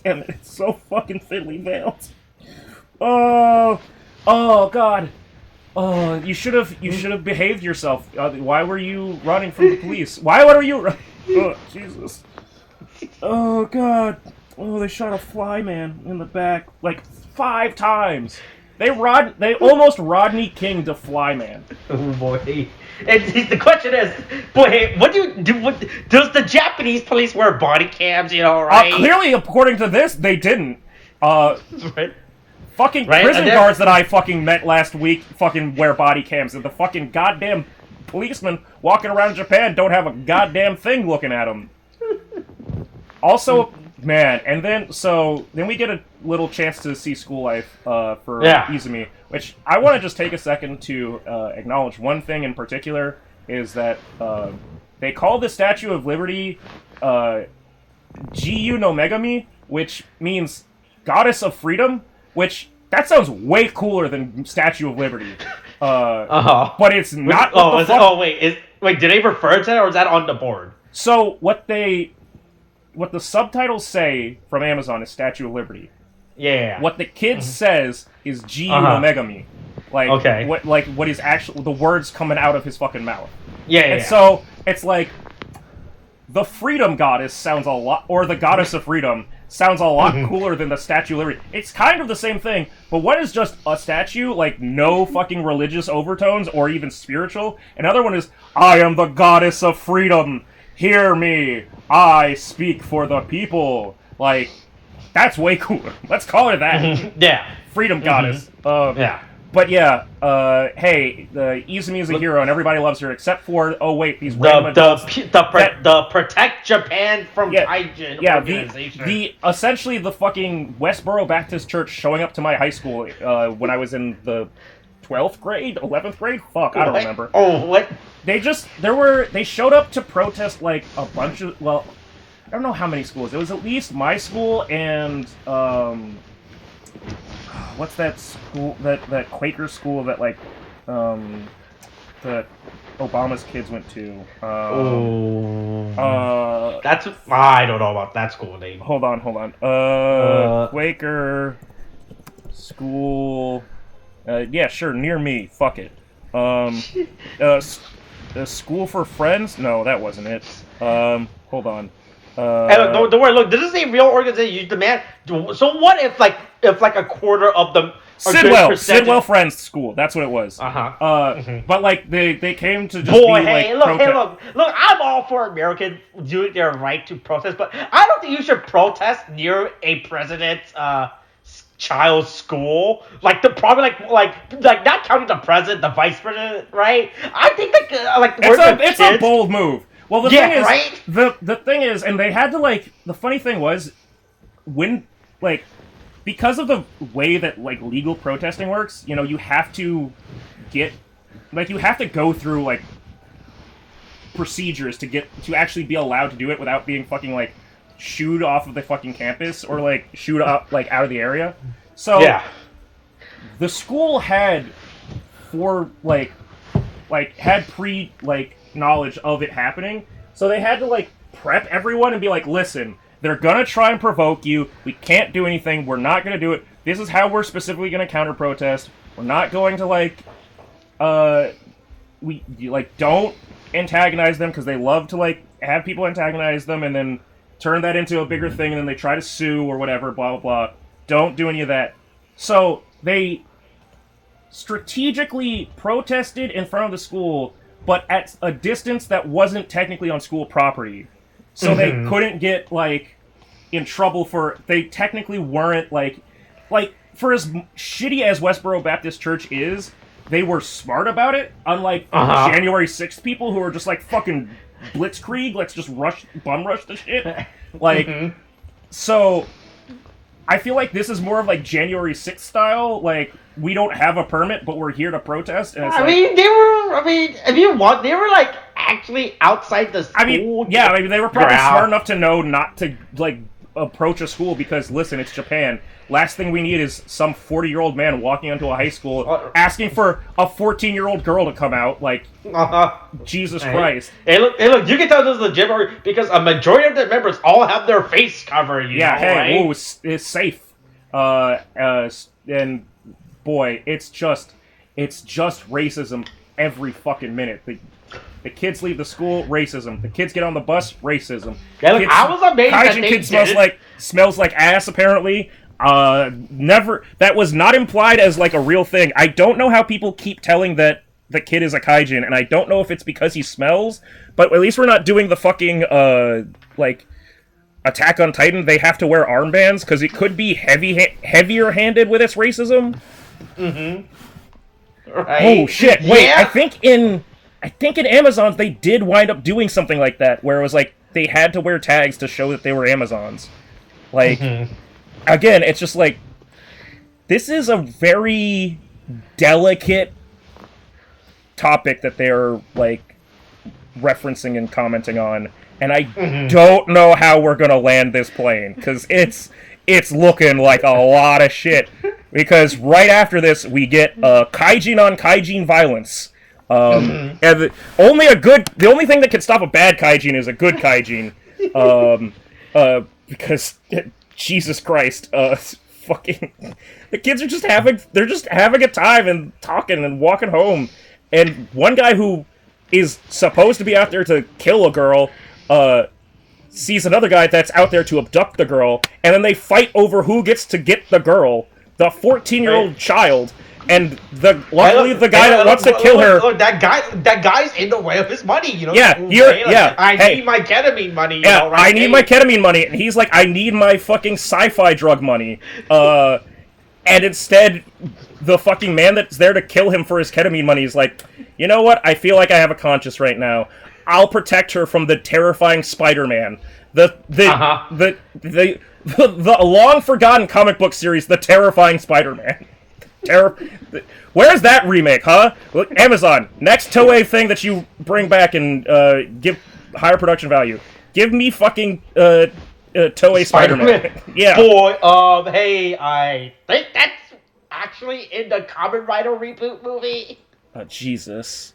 damn it, it's so fucking thinly veiled. Oh God. Oh, you should have behaved yourself. Why were you running from the police? Why were you running? Oh, Jesus. Oh, God. Oh, they shot a fly man in the back, like, 5 times. They almost Rodney King'd a fly man. Oh, boy. And the question is, boy, what does the Japanese police wear body cams, you know, right? Clearly, according to this, they didn't. Right. Fucking prison guards that I fucking met last week fucking wear body cams, and the fucking goddamn policemen walking around Japan don't have a goddamn thing looking at them. Also, man, and then we get a little chance to see school life for Izumi, which I want to just take a second to acknowledge one thing in particular, is that they call the Statue of Liberty Jiyu no Megami, which means Goddess of Freedom, which that sounds way cooler than Statue of Liberty. But it's not. Wait, did they refer to that, or is that on the board? So what the subtitles say from Amazon is Statue of Liberty. Yeah. What the kid says is Jiyu no Megami. Like, what is actually the words coming out of his fucking mouth. Yeah. So it's like the Freedom Goddess sounds a lot, or the Goddess of Freedom sounds a lot cooler than the Statue of Liberty. It's kind of the same thing, but one is just a statue, like no fucking religious overtones or even spiritual. Another one is, I am the Goddess of Freedom. Hear me. I speak for the people. Like, that's way cooler. Let's call her that. Yeah. Freedom Goddess. Yeah. But yeah, hey, Izumi is a hero and everybody loves her except for, these random adults. The Protect Japan from Kaijin organization. Essentially the fucking Westboro Baptist Church showing up to my high school when I was in the 12th grade, 11th grade? Fuck, I don't remember. Oh, what? They showed up to protest like a bunch of, I don't know how many schools. It was at least my school and, what's that school, that Quaker school that, like, the Obama's kids went to. That's I don't know about that school name. Hold on. Quaker school. Yeah, sure, near me. Fuck it. School for Friends? No, that wasn't it. Hold on. Hey, look, don't worry. Look, this is a real organization. You demand. So what if like a quarter of them? Sidwell Friends School. That's what it was. But like they came to just Boy, be hey, like. look. I'm all for Americans doing their right to protest, but I don't think you should protest near a president's child's school. Like probably like not counting the president, the vice president, right? I think it's a bold move. Well, the thing is, right? the thing is, and they had to like. The funny thing was, when like. Because of the way that like legal protesting works, you know, you have to go through like procedures to actually be allowed to do it without being fucking like shooed off of the fucking campus or like shoot up like out of the area. So yeah, the school had had pre knowledge of it happening, so they had to like prep everyone and be like, listen. They're gonna try and provoke you. We can't do anything. We're not gonna do it. This is how we're specifically gonna counter-protest. We're not going to don't antagonize them because they love to like have people antagonize them and then turn that into a bigger thing and then they try to sue or whatever. Blah blah blah. Don't do any of that. So they strategically protested in front of the school, but at a distance that wasn't technically on school property. So they couldn't get, like, in trouble for... They technically weren't, like... For as shitty as Westboro Baptist Church is, they were smart about it, unlike January 6th people who are just like, fucking blitzkrieg, let's just bum rush the shit. Like, so... I feel like this is more of, like, January 6th style, like... We don't have a permit, but we're here to protest. And it's they were like actually outside the school. They were probably smart enough to know not to like approach a school because listen, it's Japan. Last thing we need is some 40-year-old man walking onto a high school asking for a 14-year-old girl to come out. Like, Jesus Christ. Hey, look, you can tell this is legit because a majority of the members all have their face covered. Right? It's safe. And boy, it's just racism every fucking minute. The kids leave the school, racism. The kids get on the bus, racism. Yeah, look, I was amazed that they kid smells like ass, apparently. That was not implied as like a real thing. I don't know how people keep telling that the kid is a kaijin, and I don't know if it's because he smells, but at least we're not doing the fucking, Attack on Titan, they have to wear armbands, because it could be heavier-handed with its racism. Right. Oh shit! Wait, yeah. I think in Amazons they did wind up doing something like that, where it was like they had to wear tags to show that they were Amazons. Like, again, it's just like this is a very delicate topic that they're like referencing and commenting on, and I don't know how we're gonna land this plane because it's looking like a lot of shit. Because right after this, we get kaijin on kaijin violence, and the only thing that can stop a bad kaijin is a good kaijin, because Jesus Christ, fucking the kids are just having a time and talking and walking home, and one guy who is supposed to be out there to kill a girl, sees another guy that's out there to abduct the girl, and then they fight over who gets to get the girl. The 14-year-old child, and luckily the guy that wants to kill her. Look, that guy's in the way of his money, you know. I need my ketamine money. I need my ketamine money, and he's like, I need my fucking sci-fi drug money. And instead, the fucking man that's there to kill him for his ketamine money is like, you know what? I feel like I have a conscience right now. I'll protect her from the terrifying Spider-Man. The long-forgotten comic book series, The Terrifying Spider-Man. Where's that remake, huh? Look, Amazon, next Toei thing that you bring back and give higher production value. Give me fucking Toei Spider-Man. Yeah. Boy, hey, I think that's actually in the Kamen Rider reboot movie. Jesus.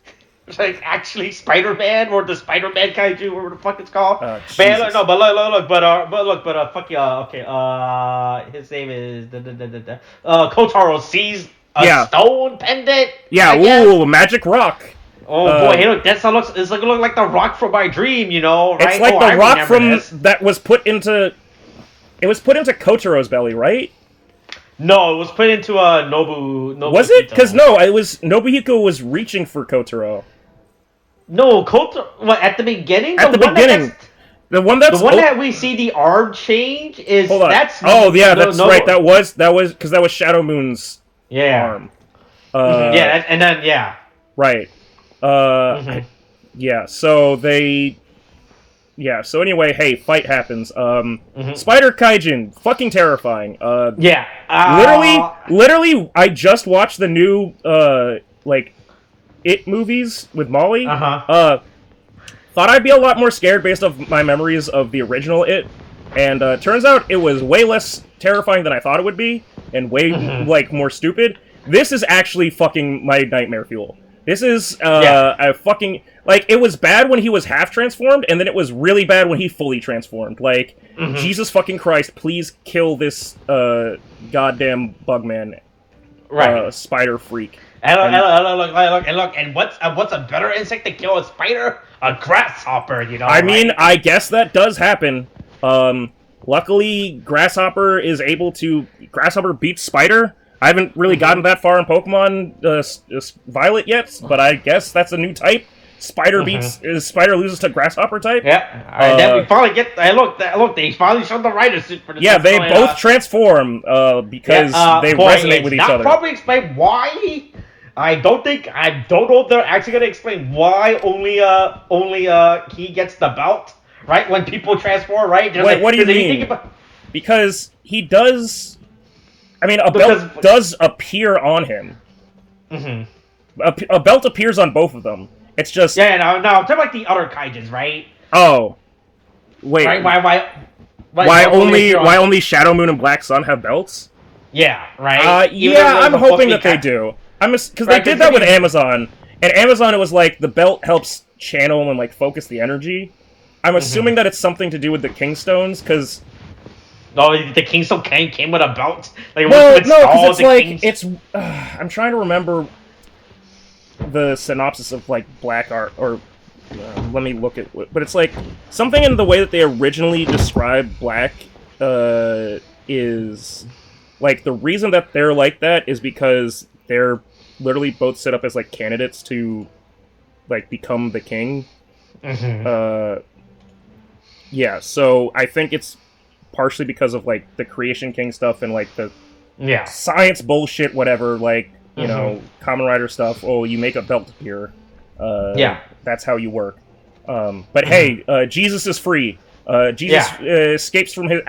like actually Spider-Man or the Spider-Man kaiju, whatever the fuck it's called. Man, Jesus. no, but fuck yeah, okay. His name is Kotaro sees a stone pendant. Yeah, ooh, magic rock. Oh boy, hey look, that looks it's like look like the rock from my dream, you know, right? It's like the rock from that was put into. It was put into Kotaro's belly, right? No, it was put into Nobuhito. Was it? Because no, it was Nobuhiko was reaching for Kotaro. No, Kotaro. What at the beginning? At the beginning, the one that we see the arm change is hold on. That's that's right. That was because that was Shadow Moon's arm. Yeah, and then yeah. Right. Yeah. So they. Yeah, so anyway, hey, fight happens. Spider Kaijin, fucking terrifying. Literally, I just watched the new, It movies with Molly. Thought I'd be a lot more scared based off my memories of the original It, and turns out it was way less terrifying than I thought it would be, and way, more stupid. This is actually fucking my nightmare fuel. This is, a fucking... Like, it was bad when he was half transformed, and then it was really bad when he fully transformed. Like, Jesus fucking Christ, please kill this, goddamn Bugman. Spider freak. And what's a better insect to kill a spider? A grasshopper, you know, I mean, I guess that does happen. Luckily, Grasshopper beats Spider. I haven't really gotten that far in Pokemon Violet yet, but I guess that's a new type. Spider loses to Grasshopper type. Yeah, then we finally get. They finally showed the Rider suit for this. Yeah, they both transform because they resonate with each other. Probably explain why. I don't know if they're actually gonna explain why only he gets the belt, right? When people transform, right? Wait, what do you mean? Because he does. I mean, a belt does appear on him. A belt appears on both of them. It's just... Yeah, no, I'm talking about the other kaijins, right? Oh. Wait. Right, why only Shadow Moon and Black Sun have belts? Yeah, right? I'm hoping that they do. Because they did that with Amazon. And Amazon, it was like, the belt helps channel and, focus the energy. I'm assuming that it's something to do with the Kingstones, because... No, the Kingstone came with a belt? Because it's I'm trying to remember... the synopsis of Black Art, or let me look at but it's something in the way that they originally described Black is the reason that they're like that is because they're literally both set up as candidates to become the king. Yeah, so I think it's partially because of the Creation King stuff and the science bullshit, whatever, you know, Kamen Rider stuff. Oh, you make a belt appear. That's how you work. But hey, Jesus is free. Jesus escapes from his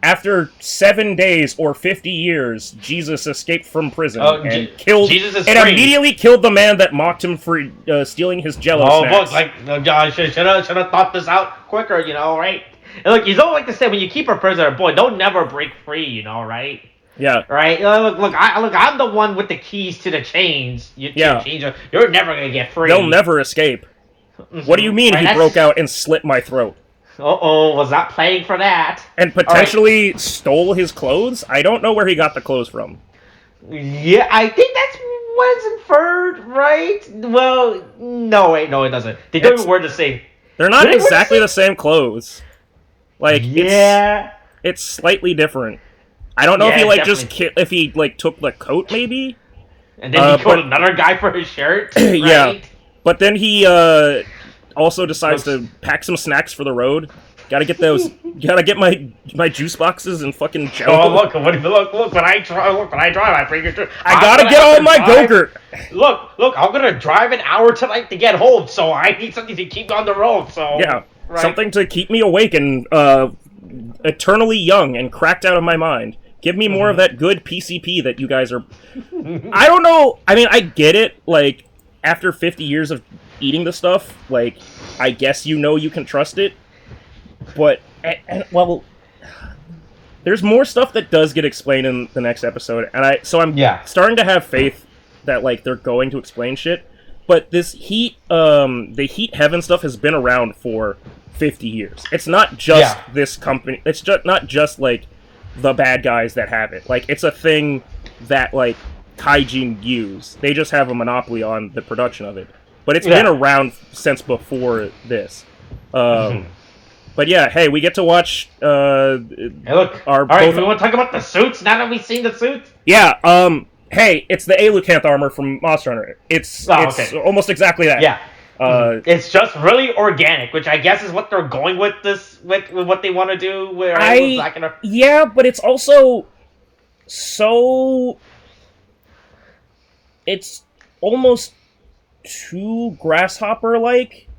after 7 days or 50 years. Jesus escaped from prison and killed. Immediately killed the man that mocked him for stealing his Jello snacks. I should have thought this out quicker. You know, right? And look, you don't like to say when you keep a prisoner, boy, don't never break free. You know, right? Yeah. Right. I'm the one with the keys to the chains. You're never gonna get free. They'll never escape. What do you mean he broke out and slit my throat? Was not playing for that. And potentially stole his clothes? I don't know where he got the clothes from. Yeah, I think that's what's inferred, right? Well, no, wait, no, it doesn't. They don't even wear the same. They're not exactly the same clothes. It's slightly different. I don't know if he took the coat maybe, and then he killed another guy for his shirt. Right? Yeah, but then he also decides to pack some snacks for the road. Gotta get those. Gotta get my juice boxes and fucking Jello. Oh look! When I drive, I bring it through. I gotta get all my Go-Gurt. Look! I'm gonna drive an hour tonight to get home, so I need something to keep me on the road. So yeah, something to keep me awake and eternally young and cracked out of my mind. Give me more of that good PCP that you guys are... I don't know. I mean, I get it. After 50 years of eating the stuff, I guess you can trust it. But, there's more stuff that does get explained in the next episode. And I'm starting to have faith that, they're going to explain shit. But this heat, the Heat Heaven stuff has been around for 50 years. It's not just this company. It's just not just like the bad guys that have it. Like, it's a thing that like Kaijin use. They just have a monopoly on the production of it. But it's been around since before this. But yeah, hey, we get to watch. Hey, look. All right, we want to talk about the suits now that we've seen the suits. Yeah. Hey, it's the Alucanth armor from Monster Hunter. It's almost exactly that. Yeah. It's just really organic, which I guess is what they're going with this, with what they want to do. Yeah, but it's also so. It's almost too grasshopper-like.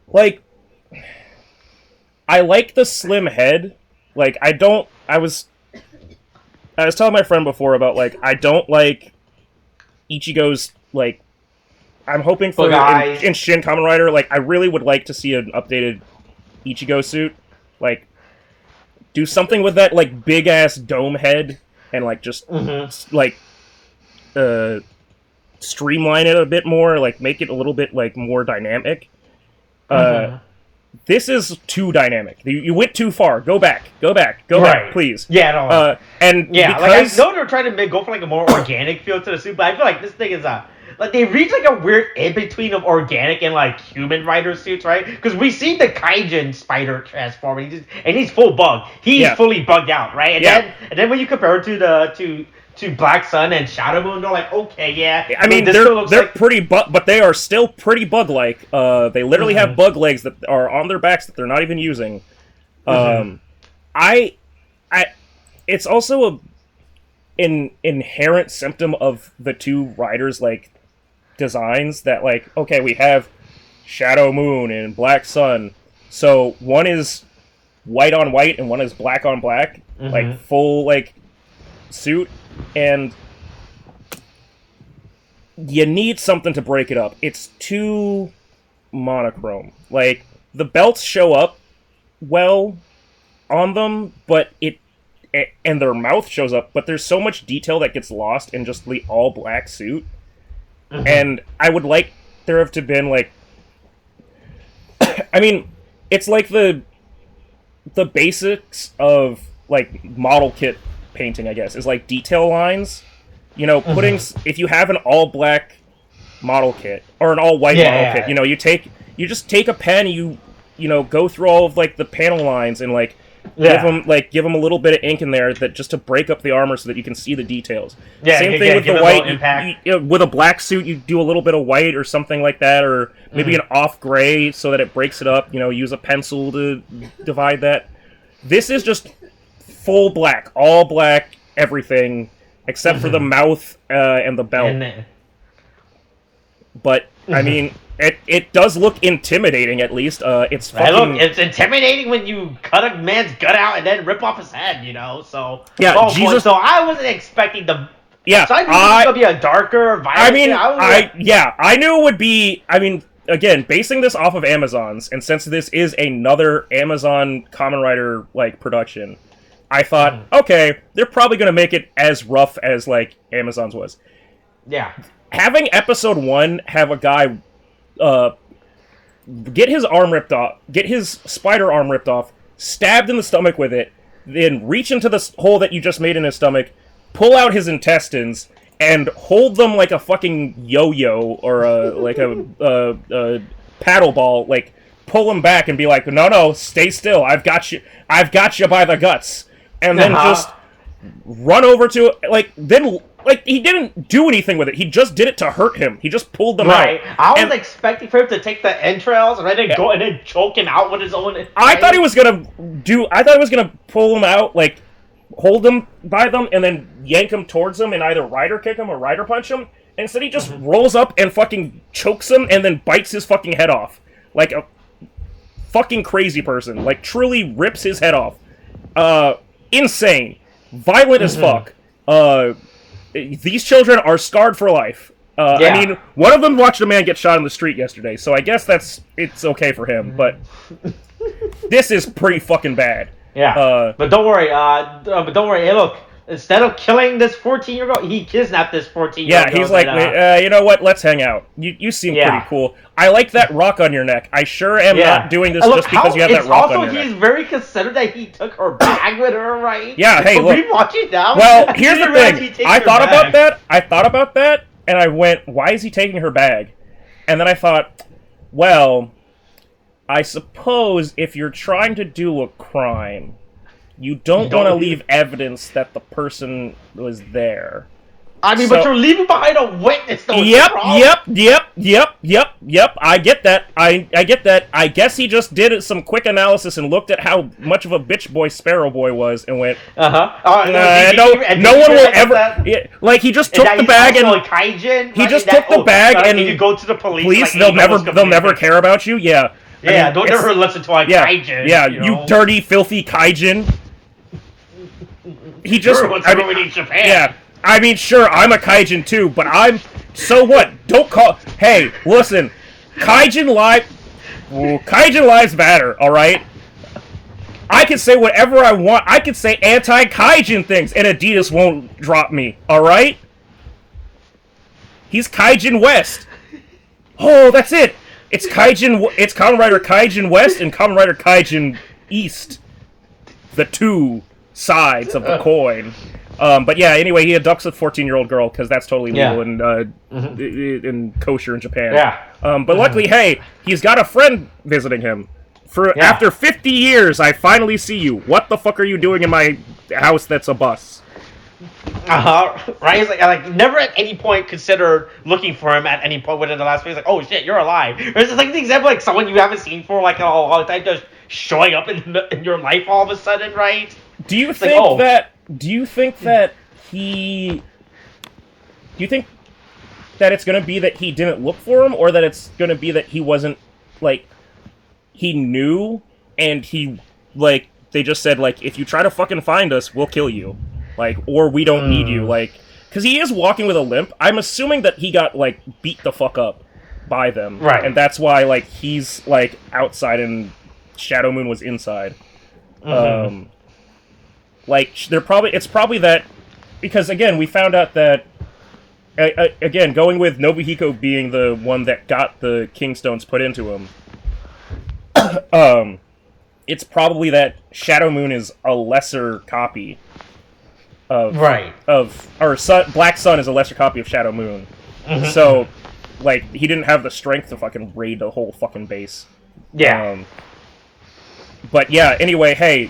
Like, I like the slim head. Like, I was telling my friend before about, like, I don't like Ichigo's, like, I'm hoping for in Shin Kamen Rider, like, I really would like to see an updated Ichigo suit. Like, do something with that, like, big-ass dome head and, like, just, like, streamline it a bit more, like, make it a little bit, like, more dynamic. This is too dynamic. You went too far. Go back, please. Yeah, no. And yeah, like, I know they're trying to go for, like, a more organic feel to the suit, but I feel like this thing is, like, they reach, like, a weird in-between of organic and, like, human rider suits, right? Because we see the Kaijin spider transform, and he's full bug. He's fully bugged out, right? And then when you compare it to Black Sun and Shadow Moon, they're like, okay, yeah. I mean, they're pretty but they are still pretty bug-like. They literally have bug legs that are on their backs that they're not even using. It's also an inherent symptom of the two riders, like, designs that, like, okay, we have Shadow Moon and Black Sun, so one is white on white and one is black on black, like, full, like, suit, and you need something to break it up. It's too monochrome. Like, the belts show up well on them, but and their mouth shows up, but there's so much detail that gets lost in just the all black suit. And I would like there to have been, like, I mean, it's like the basics of, like, model kit painting, I guess, is, like, detail lines. You know, putting if you have an all black model kit or an all white model kit, you know, you just take a pen, you know, go through all of, like, the panel lines and, like, give them a little bit of ink in there that just to break up the armor so that you can see the details. Same thing with the white. You with a black suit, you do a little bit of white or something like that, or maybe an off gray so that it breaks it up. You know, use a pencil to divide that. This is just full black, all black, everything except for the mouth and the belt. But I mean, it does look intimidating. At least it's fucking. Hey, look, it's intimidating when you cut a man's gut out and then rip off his head. You know, so Jesus. So I wasn't expecting the. Yeah, so I knew it was gonna be a darker, violent. I mean, I knew it would be. I mean, again, basing this off of Amazon's, and since this is another Amazon Kamen Rider, like, production, I thought, okay, they're probably gonna make it as rough as, like, Amazon's was. Yeah. Having episode 1 have a guy get his arm ripped off, get his spider arm ripped off, stabbed in the stomach with it, then reach into the hole that you just made in his stomach, pull out his intestines, and hold them like a fucking yo-yo or a paddle ball, like, pull them back and be like, no, stay still, I've got you by the guts, and then just run over to, like, then, like, he didn't do anything with it. He just did it to hurt him. He just pulled them out. Right. I was expecting for him to take the entrails and then go and then choke him out with his own. I thought he was gonna pull them out, like, hold them by them, and then yank him towards him and either rider kick him or rider punch him. And instead, he just rolls up and fucking chokes him and then bites his fucking head off, like a fucking crazy person. Like, truly rips his head off. Insane, violent as fuck. These children are scarred for life. I mean, one of them watched a man get shot in the street yesterday, so I guess it's okay for him, but this is pretty fucking bad. Yeah, but don't worry. Hey, look, Instead of killing this 14-year-old, he kidnapped this 14-year-old. Yeah, he's like, you know what? Let's hang out. You seem pretty cool. I like that rock on your neck. I sure am not doing this just because you have that rock on your neck. He's very considerate that he took her bag with her, right? Yeah, hey, look. Rewatching now, well, here's the thing. I thought about that, and I went, why is he taking her bag? And then I thought, well, I suppose if you're trying to do a crime, you don't want to leave evidence that the person was there. I mean, but you're leaving behind a witness, though. Yep. I get that. I get that. I guess he just did some quick analysis and looked at how much of a bitch boy Sparrow Boy was and went, no one will ever. Yeah, like he just took the bag and Kaijin, he just took the bag and you go to the police. They'll never care about you. Yeah. Yeah, I mean, don't ever listen to a Kaijin. Yeah, you dirty, filthy Kaijin. He just. Japan. Yeah. I mean, sure, I'm a Kaijin too, but so what? Don't call... Hey, listen, Kaijin lives matter, alright? I can say whatever I want. I can say anti-Kaijin things, and Adidas won't drop me, alright? He's Kaijin West. Oh, that's it! It's Kamen Rider Kaijin West and Kamen Rider Kaijin East. The two sides of the coin. But yeah, anyway, he abducts a 14-year-old girl because that's totally legal and kosher in Japan. Yeah. But luckily, hey, he's got a friend visiting him. After 50 years, I finally see you. What the fuck are you doing in my house that's a bus? Right? He's like never at any point considered looking for him at any point within the last phase. Like, oh shit, you're alive. It's like the example like someone you haven't seen for like a long time just showing up in your life all of a sudden, right? Do you think that it's going to be that he didn't look for him, or that it's going to be that he wasn't, like, he knew, and he, like, they just said, like, if you try to fucking find us, we'll kill you. Like, or we don't need you, like, because he is walking with a limp. I'm assuming that he got, like, beat the fuck up by them. Right. And that's why, like, he's, like, outside and Shadow Moon was inside. Like, it's probably that, because, again, we found out that, again, going with Nobuhiko being the one that got the Kingstones put into him, it's probably that Shadow Moon is a lesser copy of... Right. Black Sun is a lesser copy of Shadow Moon. So, like, he didn't have the strength to fucking raid the whole fucking base. Yeah. But yeah, anyway, hey,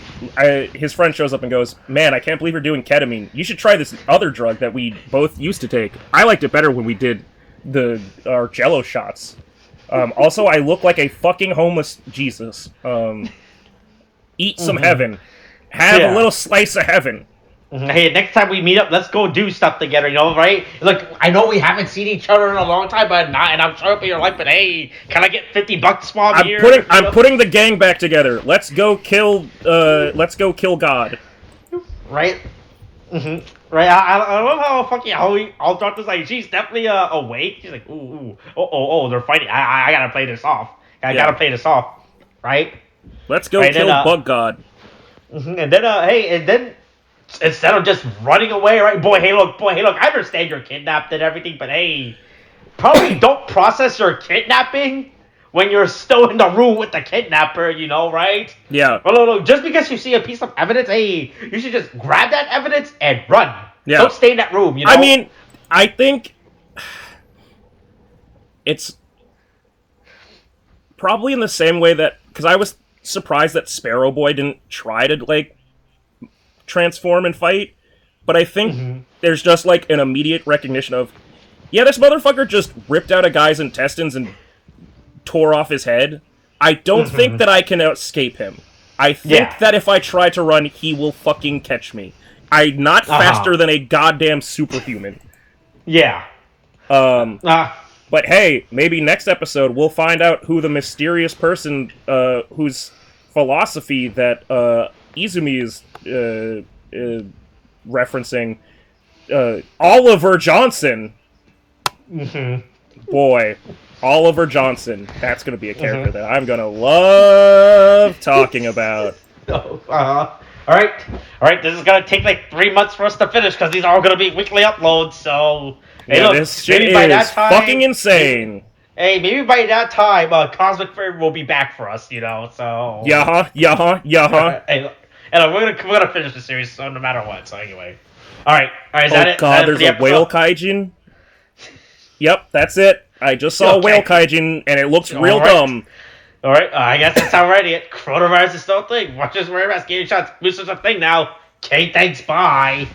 his friend shows up and goes, man, I can't believe you're doing ketamine. You should try this other drug that we both used to take. I liked it better when we did our Jello shots. Also, I look like a fucking homeless Jesus. Eat some heaven. Have a little slice of heaven. Hey, next time we meet up, let's go do stuff together, you know, right? Look, I know we haven't seen each other in a long time, and I'm showing up in your life, but hey, can I get $50 while I'm here? I'm putting the gang back together. Let's go kill God. Right? Right, I love how fucking how Doctor's like, she's definitely awake. She's like, they're fighting. I gotta play this off. I gotta play this off, right? Let's go kill Bug God. And then, instead of just running away, right? Boy, hey, look, I understand you're kidnapped and everything, but hey, probably don't process your kidnapping when you're still in the room with the kidnapper, you know, right? Yeah. Well, look, just because you see a piece of evidence, hey, you should just grab that evidence and run. Yeah. Don't stay in that room, you know? I mean, I think it's probably in the same way that, because I was surprised that Sparrow Boy didn't try to, like, transform and fight, but I think there's just like an immediate recognition of, yeah, this motherfucker just ripped out a guy's intestines and tore off his head. I don't think that I can escape him. I think that if I try to run, he will fucking catch me. I'm not faster than a goddamn superhuman. Yeah. But hey, maybe next episode we'll find out who the mysterious person whose philosophy that Izumi is referencing, Oliver Johnson. Boy, Oliver Johnson. That's going to be a character that I'm going to love talking about. All right. This is gonna take like 3 months for us to finish because these are all gonna be weekly uploads. So hey, Yeah, look, this shit maybe by is that time, fucking insane. maybe by that time, Cosmic Fear will be back for us. So Yeah. hey, look, and we're gonna finish the series so no matter what. So anyway, all right. Is that Oh it? Is god, that it for there's the a whale episode? kaijin. Yep, that's it. I just saw a whale Okay. kaijin, and it looks real All right. dumb. All right. I guess that's how we're ready. It. Coronavirus is still a thing. Watch us wear masks. Getting shots. Boosters a thing now. Okay. Thanks. Bye.